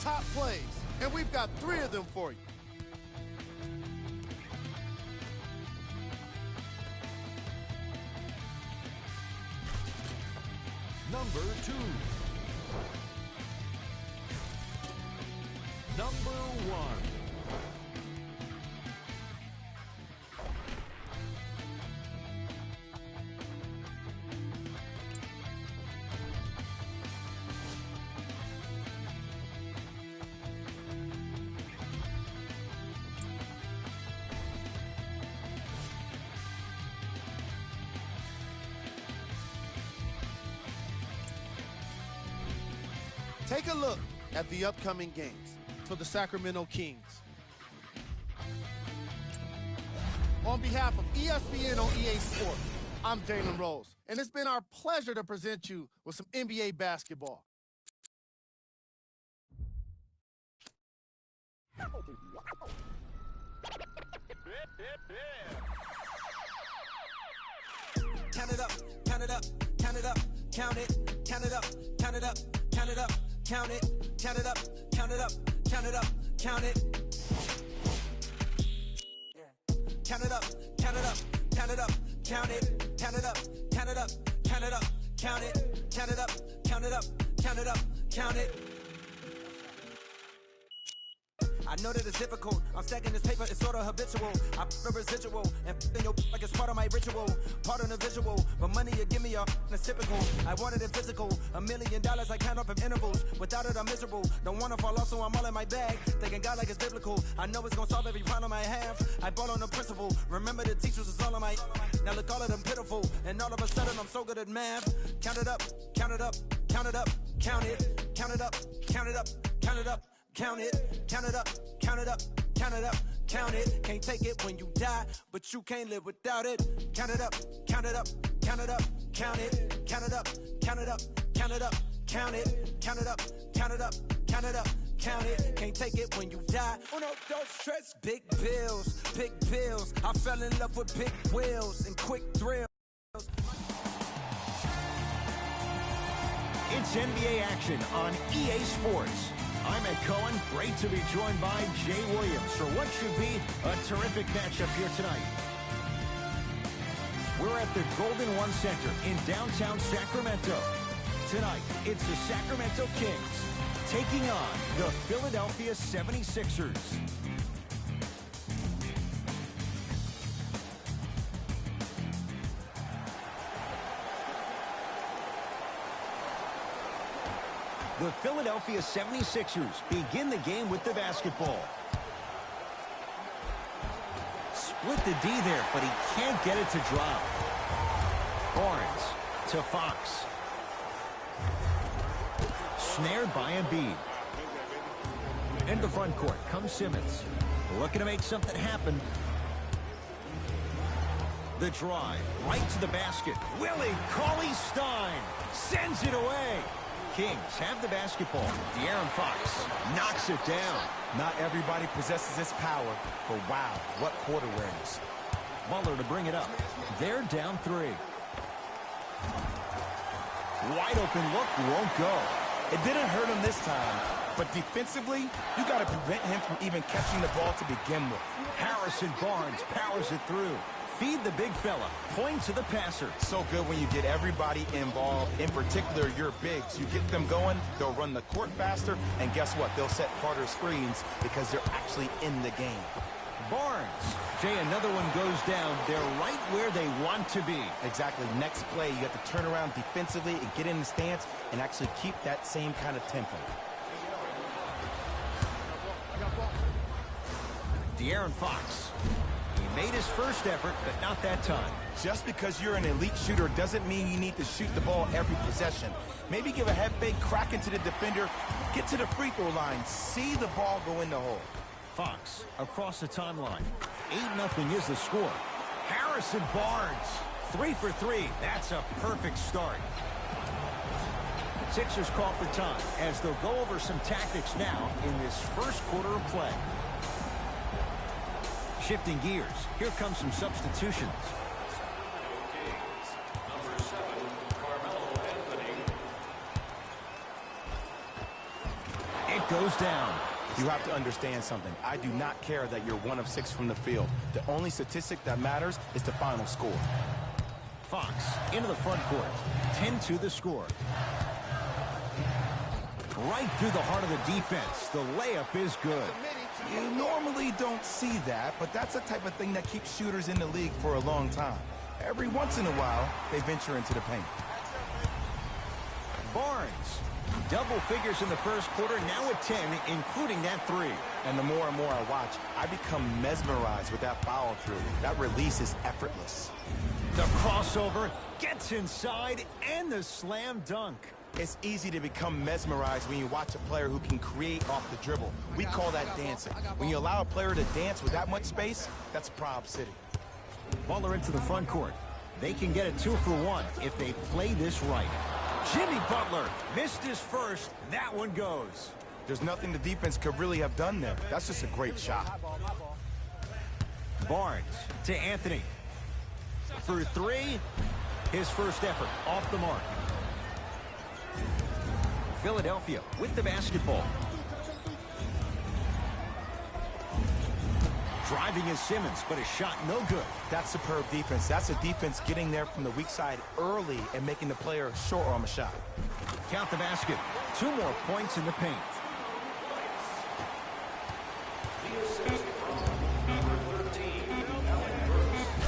Top plays, and we've got 3 of them for you. Number 2. Number 1. Take a look at the upcoming games for the Sacramento Kings. On behalf of ESPN on EA Sports, I'm Jalen Rose, and it's been our pleasure to present you with some NBA basketball. Count it up, count it up, count it up, count it, count it up, count it up, count it up, count it, count it up, count it up, count it up, count it. Count it up, count it up, count it up, count it, count it up, count it up, count it up, count it, count it up, count it up, count it up, count it. I know that it's difficult. I'm stacking this paper, it's sort of habitual. I put a residual and f***ing your like it's part of my ritual, part of the visual. But money you give me a it's typical. I wanted it physical. $1 million I count up in intervals. Without it I'm miserable. Don't wanna fall off, so I'm all in my bag. Thinking God like it's biblical. I know it's gonna solve every problem I have. I ball on the principle. Remember the teachers is all of my. Now look, all of them pitiful. And all of a sudden I'm so good at math. Count it up, count it up, count it up, count it, count it up, count it up, count it up. Count it, count it up, count it up, count it up, count it. Can't take it when you die, but you can't live without it. Count it up, count it up, count it up, count it, count it up, count it up, count it up, count it, count it up, count it up, count it up, count it. Can't take it when you die. Uno, dos, tres. Big bills, big bills. I fell in love with big wheels and quick thrills. It's NBA action on EA Sports. I'm Ed Cohen. Great to be joined by Jay Williams for what should be a terrific matchup here tonight. We're at the Golden One Center in downtown Sacramento. Tonight, it's the Sacramento Kings taking on the Philadelphia 76ers. The Philadelphia 76ers begin the game with the basketball. split the D there, but he can't get it to drop. Barnes to Fox. Snared by Embiid. Into the front court comes Simmons. Looking to make something happen. The drive right to the basket. Willie Cauley-Stein sends it away. Kings have the basketball. De'Aaron Fox knocks it down. Not everybody possesses this power, but wow, what court awareness. Butler to bring it up. They're down 3. Wide open look won't go. It didn't hurt him this time, but defensively, you got to prevent him from even catching the ball to begin with. Harrison Barnes powers it through. Feed the big fella. Point to the passer. So good when you get everybody involved, in particular your bigs. You get them going, they'll run the court faster, and guess what? They'll set harder screens because they're actually in the game. Barnes. Jay, another one goes down. They're right where they want to be. Exactly. Next play, you have to turn around defensively and get in the stance and actually keep that same kind of tempo. De'Aaron Fox. He made his first effort, but not that time. Just because you're an elite shooter doesn't mean you need to shoot the ball every possession. Maybe give a head fake, crack into the defender, get to the free throw line, see the ball go in the hole. Fox across the timeline. 8-0 is the score. Harrison Barnes. 3 for 3. That's a perfect start. Sixers call for time as they'll go over some tactics now in this first quarter of play. Shifting gears. Here comes some substitutions. Number 7, Carmelo Anthony. It goes down. You have to understand something. I do not care that you're 1 of 6 from the field. The only statistic that matters is the final score. Fox into the front court. 10-2 the score. Right through the heart of the defense. The layup is good. You normally don't see that, but that's the type of thing that keeps shooters in the league for a long time. Every once in a while, they venture into the paint. Barnes. Double figures in the first quarter, now at 10, including that 3. And the more and more I watch, I become mesmerized with that follow through. That release is effortless. The crossover gets inside, and the slam dunk. It's easy to become mesmerized when you watch a player who can create off the dribble. We call that dancing. When you allow a player to dance with that much space, that's Prob City. Butler into the front court. They can get a 2 for 1 if they play this right. Jimmy Butler missed his first. That one goes. There's nothing the defense could really have done there. That's just a great shot. Barnes to Anthony. For 3, his first effort off the mark. Philadelphia with the basketball. Driving is Simmons, but a shot no good. That's superb defense. That's a defense getting there from the weak side early and making the player short arm a shot. Count the basket. 2 more points in the paint.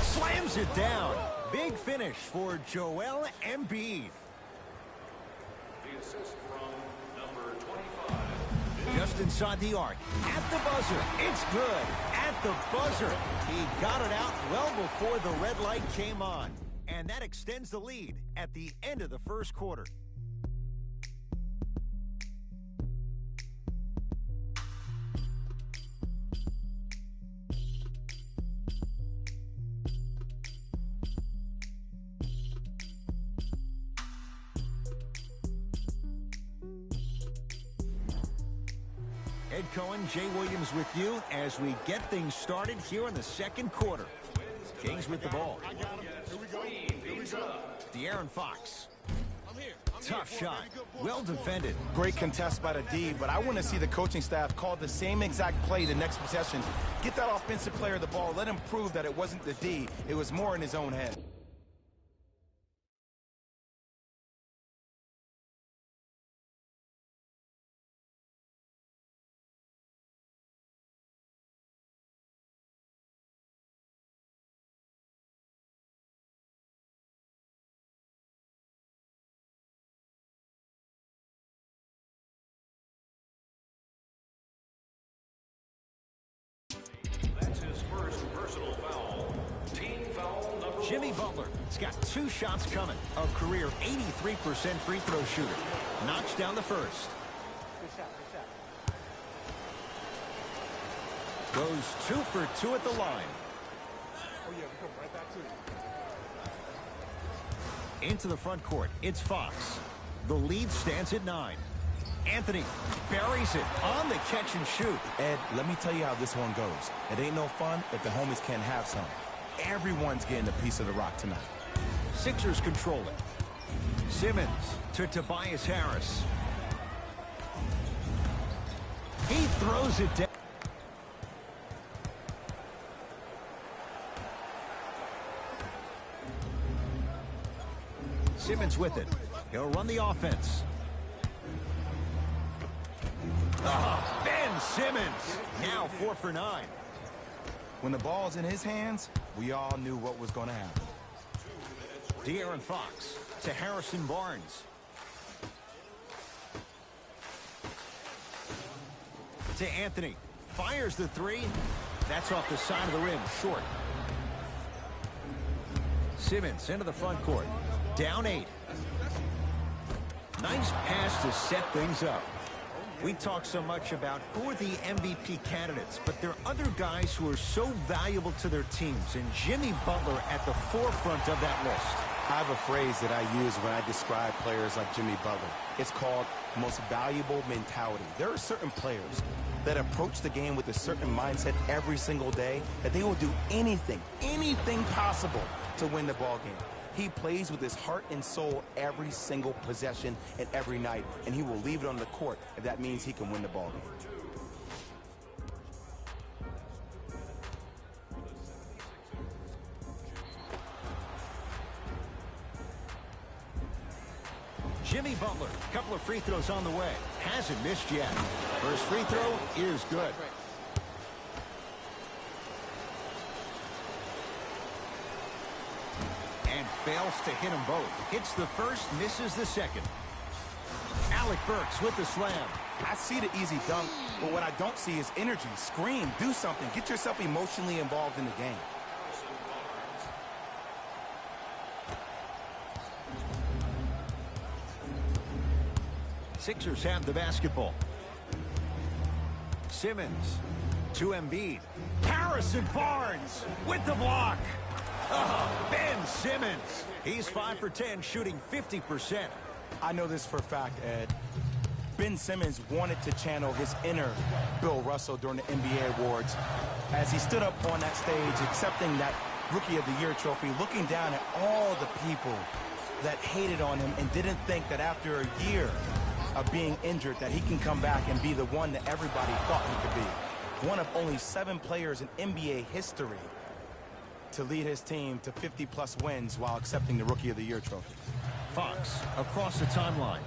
Slams it down. Big finish for Joel Embiid. The assist from number 25. Just inside the arc. At the buzzer. It's good. At the buzzer. He got it out well before the red light came on. And that extends the lead at the end of the first quarter. Ed Cohen, Jay Williams with you as we get things started here in the second quarter. Kings with the ball. De'Aaron Fox. Tough shot. Well defended. Great contest by the D, but I want to see the coaching staff call the same exact play the next possession. Get that offensive player the ball. Let him prove that it wasn't the D. It was more in his own head. That's his first personal foul. Jimmy Butler has got 2 shots coming. A career 83% free throw shooter. Knocks down the first. Good shot, good shot. Goes 2 for 2 at the line. Oh, yeah, we come right back to you. Into the front court, it's Fox. The lead stands at 9. Anthony buries it on the catch and shoot. Ed, let me tell you how this one goes. It ain't no fun if the homies can't have some. Everyone's getting a piece of the rock tonight. Sixers control it. Simmons to Tobias Harris. He throws it down. Simmons with it. He'll run the offense. Ben Simmons, now 4 for 9. When the ball's in his hands, we all knew what was going to happen. De'Aaron Fox to Harrison Barnes. To Anthony. Fires the 3. That's off the side of the rim, short. Simmons into the front court. Down 8. Nice pass to set things up. We talk so much about who are the MVP candidates, but there are other guys who are so valuable to their teams, and Jimmy Butler at the forefront of that list. I have a phrase that I use when I describe players like Jimmy Butler. It's called most valuable mentality. There are certain players that approach the game with a certain mindset every single day that they will do anything possible to win the ball game. He plays with his heart and soul every single possession and every night, and he will leave it on the court if that means he can win the ball game. Jimmy Butler, a couple of free throws on the way. Hasn't missed yet. First free throw is good. And fails to hit them both. Hits the first, misses the second. Alec Burks with the slam. I see the easy dunk, but what I don't see is energy. Scream, do something. Get yourself emotionally involved in the game. Sixers have the basketball. Simmons to Embiid. Harrison Barnes with the block. Ben Simmons. He's 5 for 10, shooting 50%. I know this for a fact, Ed. Ben Simmons wanted to channel his inner Bill Russell during the NBA awards as he stood up on that stage accepting that Rookie of the Year trophy, looking down at all the people that hated on him and didn't think that after a year of being injured that he can come back and be the one that everybody thought he could be. One of only 7 players in NBA history to lead his team to 50-plus wins while accepting the Rookie of the Year trophy. Fox across the timeline.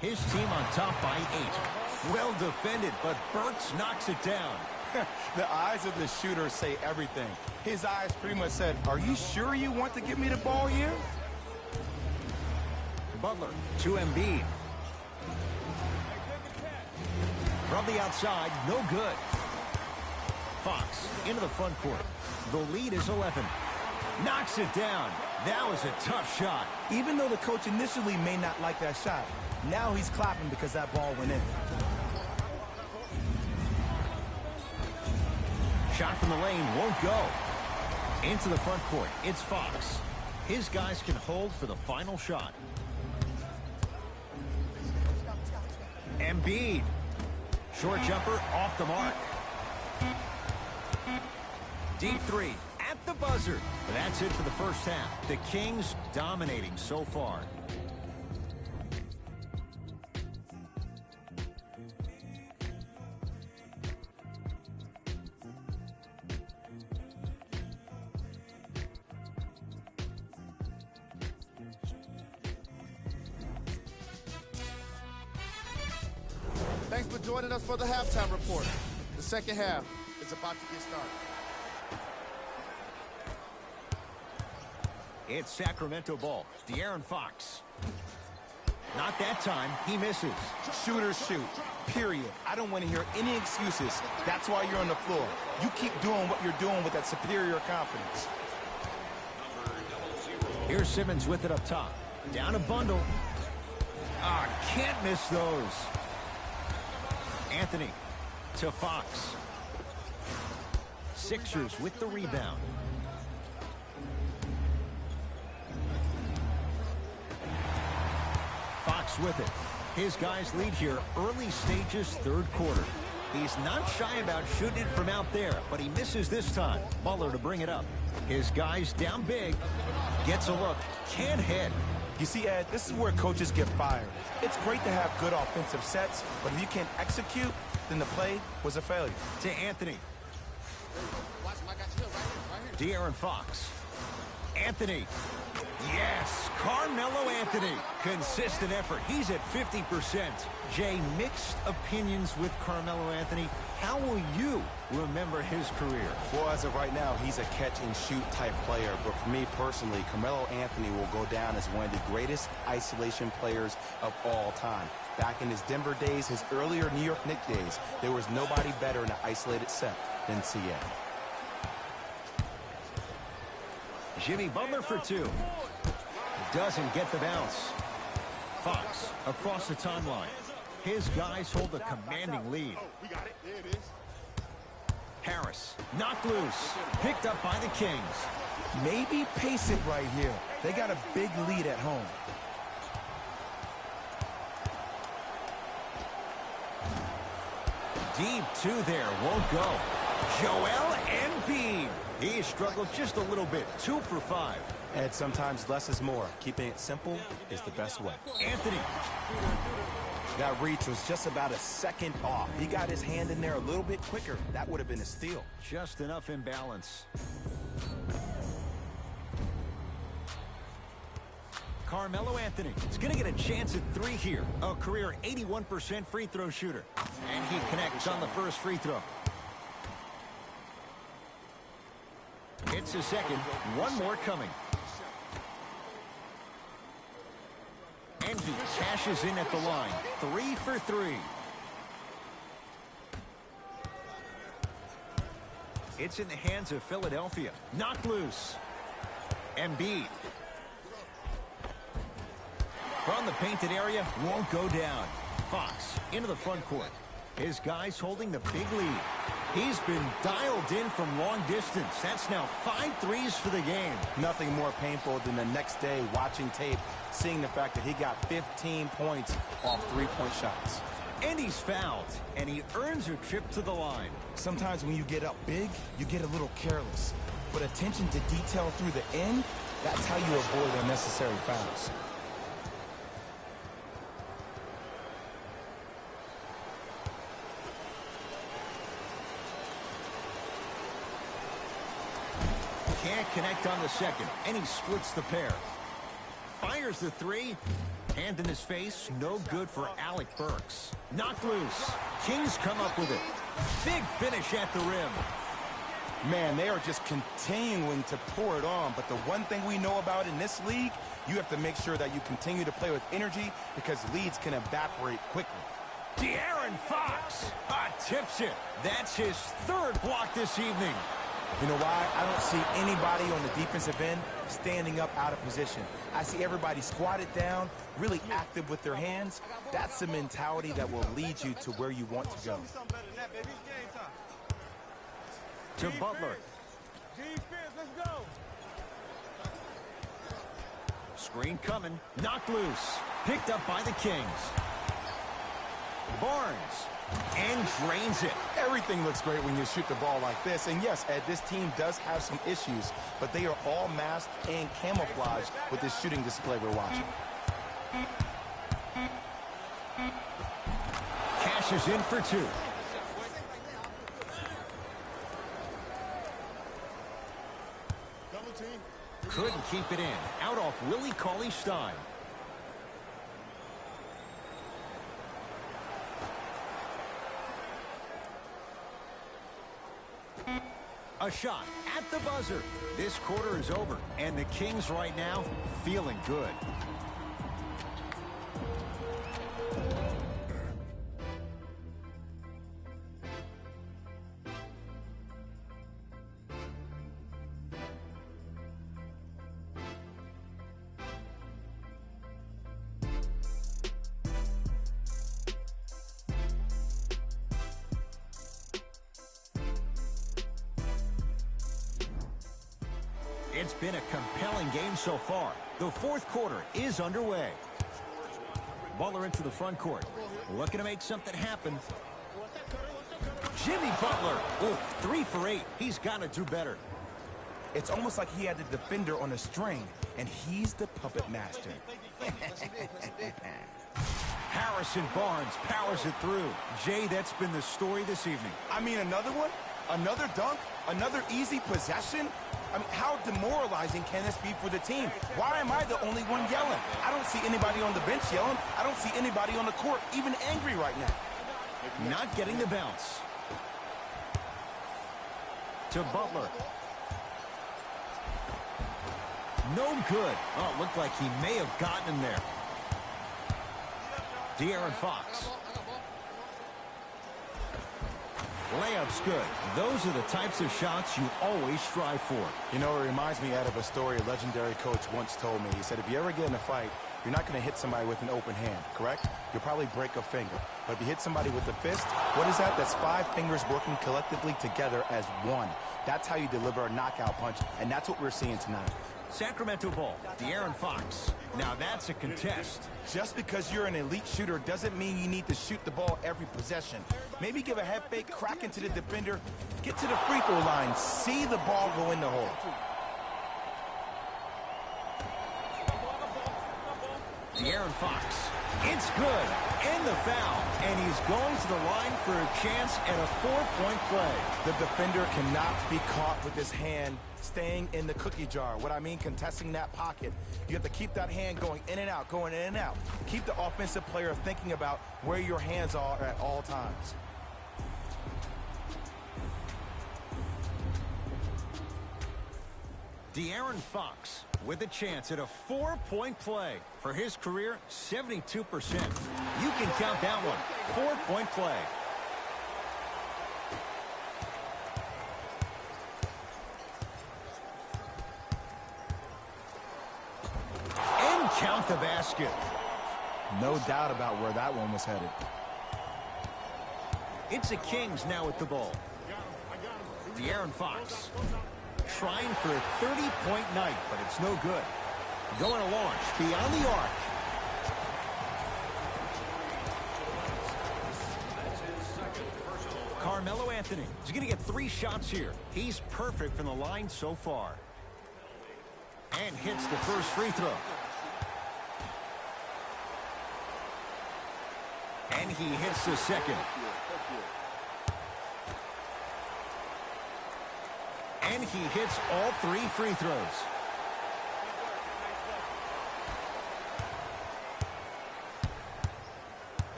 His team on top by 8. Well defended, but Burks knocks it down. The eyes of the shooter say everything. His eyes pretty much said, "Are you sure you want to give me the ball here?" Butler to Embiid. From the outside, no good. Fox into the front court. The lead is 11. Knocks it down. That was a tough shot. Even though the coach initially may not like that shot, now he's clapping because that ball went in. Shot from the lane won't go. Into the front court, it's Fox. His guys can hold for the final shot. Embiid. Short jumper off the mark. Deep 3 at the buzzer. That's it for the first half. The Kings dominating so far. Thanks for joining us for the halftime report. The second half is about to get started. It's Sacramento ball. De'Aaron Fox. Not that time. He misses. Shooters shoot. Period. I don't want to hear any excuses. That's why you're on the floor. You keep doing what you're doing with that superior confidence. Here's Simmons with it up top. Down a bundle. Ah, can't miss those. Anthony to Fox. Sixers with the rebound. Fox with it. His guys lead here early stages, third quarter. He's not shy about shooting it from out there, but he misses this time. Butler to bring it up. His guys down big. Gets a look. Can't hit. You see, Ed, this is where coaches get fired. It's great to have good offensive sets, but if you can't execute, then the play was a failure. To Anthony. De'Aaron Fox. Anthony. Yes, Carmelo Anthony. Consistent effort. He's at 50%. Jay, mixed opinions with Carmelo Anthony. How will you remember his career? Well, as of right now, he's a catch-and-shoot type player. But for me personally, Carmelo Anthony will go down as one of the greatest isolation players of all time. Back in his Denver days, his earlier New York Knicks days, there was nobody better in an isolated set than CA. Jimmy Butler for two. Doesn't get the bounce. Fox across the timeline. His guys hold a commanding lead. We got it. There it is. Harris knocked loose. Picked up by the Kings. Maybe pace it right here. They got a big lead at home. Deep two there. Won't go. Joel Embiid. He struggled just a little bit. 2 for 5. And sometimes less is more. Keeping it simple is the best way. Anthony. That reach was just about a second off. He got his hand in there a little bit quicker. That would have been a steal. Just enough imbalance. Carmelo Anthony is going to get a chance at 3 here. A career 81% free throw shooter. And he connects on the first free throw. Hits a second. One more coming. And he cashes in at the line. 3 for 3. It's in the hands of Philadelphia. Knocked loose. Embiid. From the painted area, won't go down. Fox into the front court. His guys holding the big lead. He's been dialed in from long distance. That's now 5 threes for the game. Nothing more painful than the next day watching tape, seeing the fact that he got 15 points off 3-point shots. And he's fouled, and he earns a trip to the line. Sometimes when you get up big, you get a little careless. But attention to detail through the end, that's how you avoid unnecessary fouls. Can't connect on the second, and he splits the pair. Fires the 3. Hand in his face, no good for Alec Burks. Knocked loose. Kings come up with it. Big finish at the rim. Man, they are just continuing to pour it on. But the one thing we know about in this league, you have to make sure that you continue to play with energy because leads can evaporate quickly. De'Aaron Fox tips it. That's his 3rd block this evening. You know why? I don't see anybody on the defensive end standing up out of position. I see everybody squatted down, really active with their hands. That's the mentality that will lead you to where you want to go. To Butler. Screen coming. Knocked loose. Picked up by the Kings. Barnes. And drains it. Everything looks great when you shoot the ball like this. And yes, Ed, this team does have some issues, but they are all masked and camouflaged with this shooting display we're watching. Cashes in for 2. Couldn't keep it in. Out off Willie Cauley-Stein. A shot at the buzzer. This quarter is over, and the Kings right now feeling good. It's been a compelling game so far. The fourth quarter is underway. Butler into the front court. Looking to make something happen. Jimmy Butler. Oh, 3 for 8. He's got to do better. It's almost like he had the defender on a string, and he's the puppet master. Harrison Barnes powers it through. Jay, that's been the story this evening. I mean, another one? Another dunk? Another easy possession? I mean, how demoralizing can this be for the team? Why am I the only one yelling? I don't see anybody on the bench yelling. I don't see anybody on the court even angry right now. Not getting the bounce. To Butler. No good. Oh, it looked like he may have gotten him there. De'Aaron Fox. Layup's good. Those are the types of shots you always strive for. You know, it reminds me out of a story a legendary coach once told me. He said, if you ever get in a fight, you're not going to hit somebody with an open hand, correct? You'll probably break a finger. But if you hit somebody with a fist, what is that? That's 5 fingers working collectively together as one. That's how you deliver a knockout punch, and that's what we're seeing tonight. Sacramento ball, De'Aaron Fox. Now that's a contest. Just because you're an elite shooter doesn't mean you need to shoot the ball every possession. Maybe give a head fake, crack into the defender, get to the free throw line, see the ball go in the hole. De'Aaron Fox. It's good. And the foul. And he's going to the line for a chance at a 4-point play. The defender cannot be caught with his hand staying in the cookie jar. What I mean, contesting that pocket. You have to keep that hand going in and out, going in and out. Keep the offensive player thinking about where your hands are at all times. De'Aaron Fox with a chance at a 4-point play. For his career, 72%. You can count that one. 4-point play. And count the basket. No doubt about where that one was headed. It's the Kings now with the ball. De'Aaron Fox. Trying for a 30-point night, but it's no good. Going to launch beyond the arc. Carmelo Anthony is going to get 3 shots here. He's perfect from the line so far. And hits the first free throw. And he hits the second. And he hits all 3 free throws.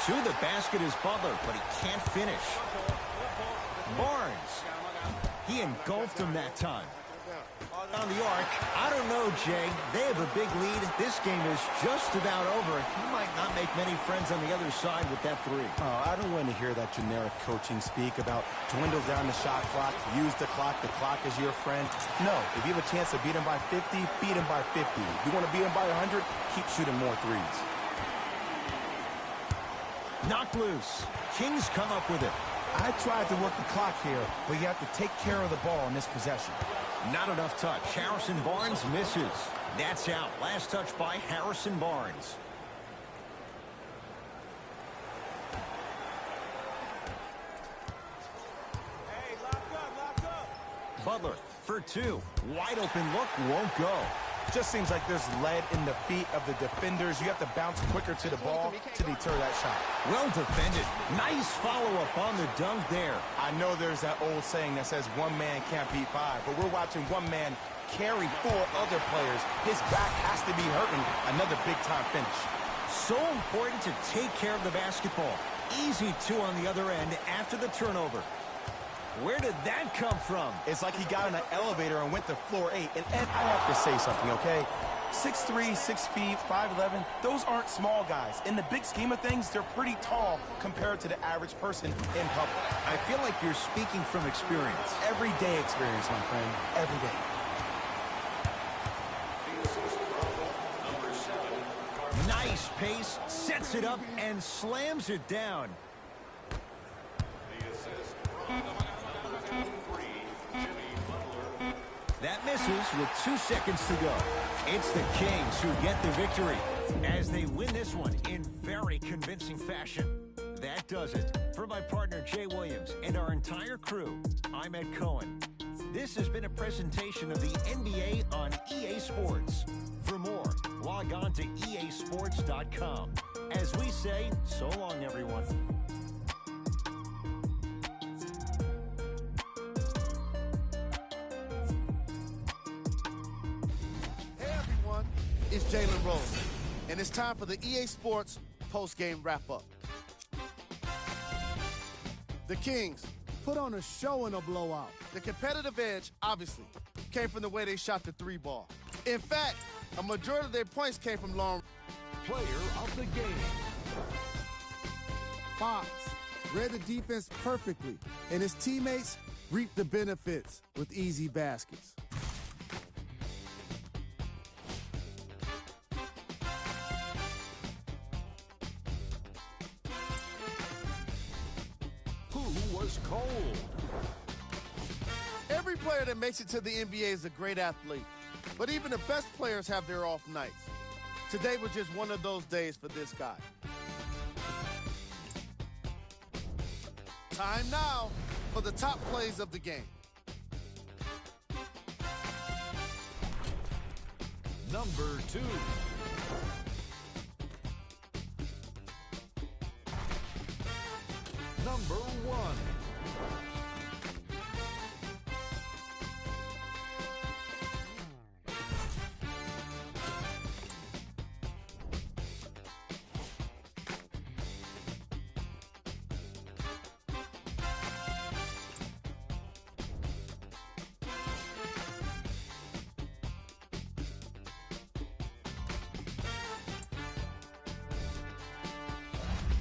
To the basket is Butler, but he can't finish. Barnes. He engulfed him that time. On the arc. I don't know, Jay. They have a big lead. This game is just about over. He might not make many friends on the other side with that 3. Oh, I don't want to hear that generic coaching speak about dwindle down the shot clock, use the clock is your friend. No, if you have a chance to beat him by 50, beat him by 50. If you want to beat him by 100, keep shooting more threes. Knocked loose. Kings come up with it. I tried to work the clock here, but you have to take care of the ball in this possession. Not enough touch. Harrison Barnes misses. That's out. Last touch by Harrison Barnes. Hey, lock up. Butler for 2. Wide open look, won't go. Just seems like there's lead in the feet of the defenders. You have to bounce quicker to the ball to deter that shot. Well defended. Nice follow-up on the dunk there. I know there's that old saying that says 1 man can't beat 5, but we're watching 1 man carry 4 other players. His back has to be hurting. Another big-time finish. So important to take care of the basketball. Easy 2 on the other end after the turnover. Where did that come from? It's like he got in an elevator and went to floor 8. And Ed, I have to say something, okay? 6'3", 6 feet, 5'11", those aren't small guys. In the big scheme of things, they're pretty tall compared to the average person in public. I feel like you're speaking from experience. Everyday experience, my friend. Every day. Nice pace, sets it up, and slams it down. That misses with 2 seconds to go. It's the Kings who get the victory as they win this one in very convincing fashion. That does it. For my partner Jay Williams and our entire crew, I'm Ed Cohen. This has been a presentation of the NBA on EA Sports. For more, log on to easports.com. As we say, so long, everyone. Hey, everyone. It's Jalen Rose, and it's time for the EA Sports post-game wrap-up. The Kings Put on a show in a blowout. The competitive edge, obviously, came from the way they shot the 3-ball. In fact, a majority of their points came from long. Player of the game. Fox read the defense perfectly, and his teammates reaped the benefits with easy baskets. Who was cold? Every player that makes it to the NBA is a great athlete, but even the best players have their off nights. Today was just one of those days for this guy. Time now for the top plays of the game. Number 2. Number 1.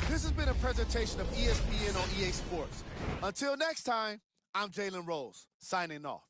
This has been a presentation of ESPN on EA Sports. Until next time, I'm Jalen Rose, signing off.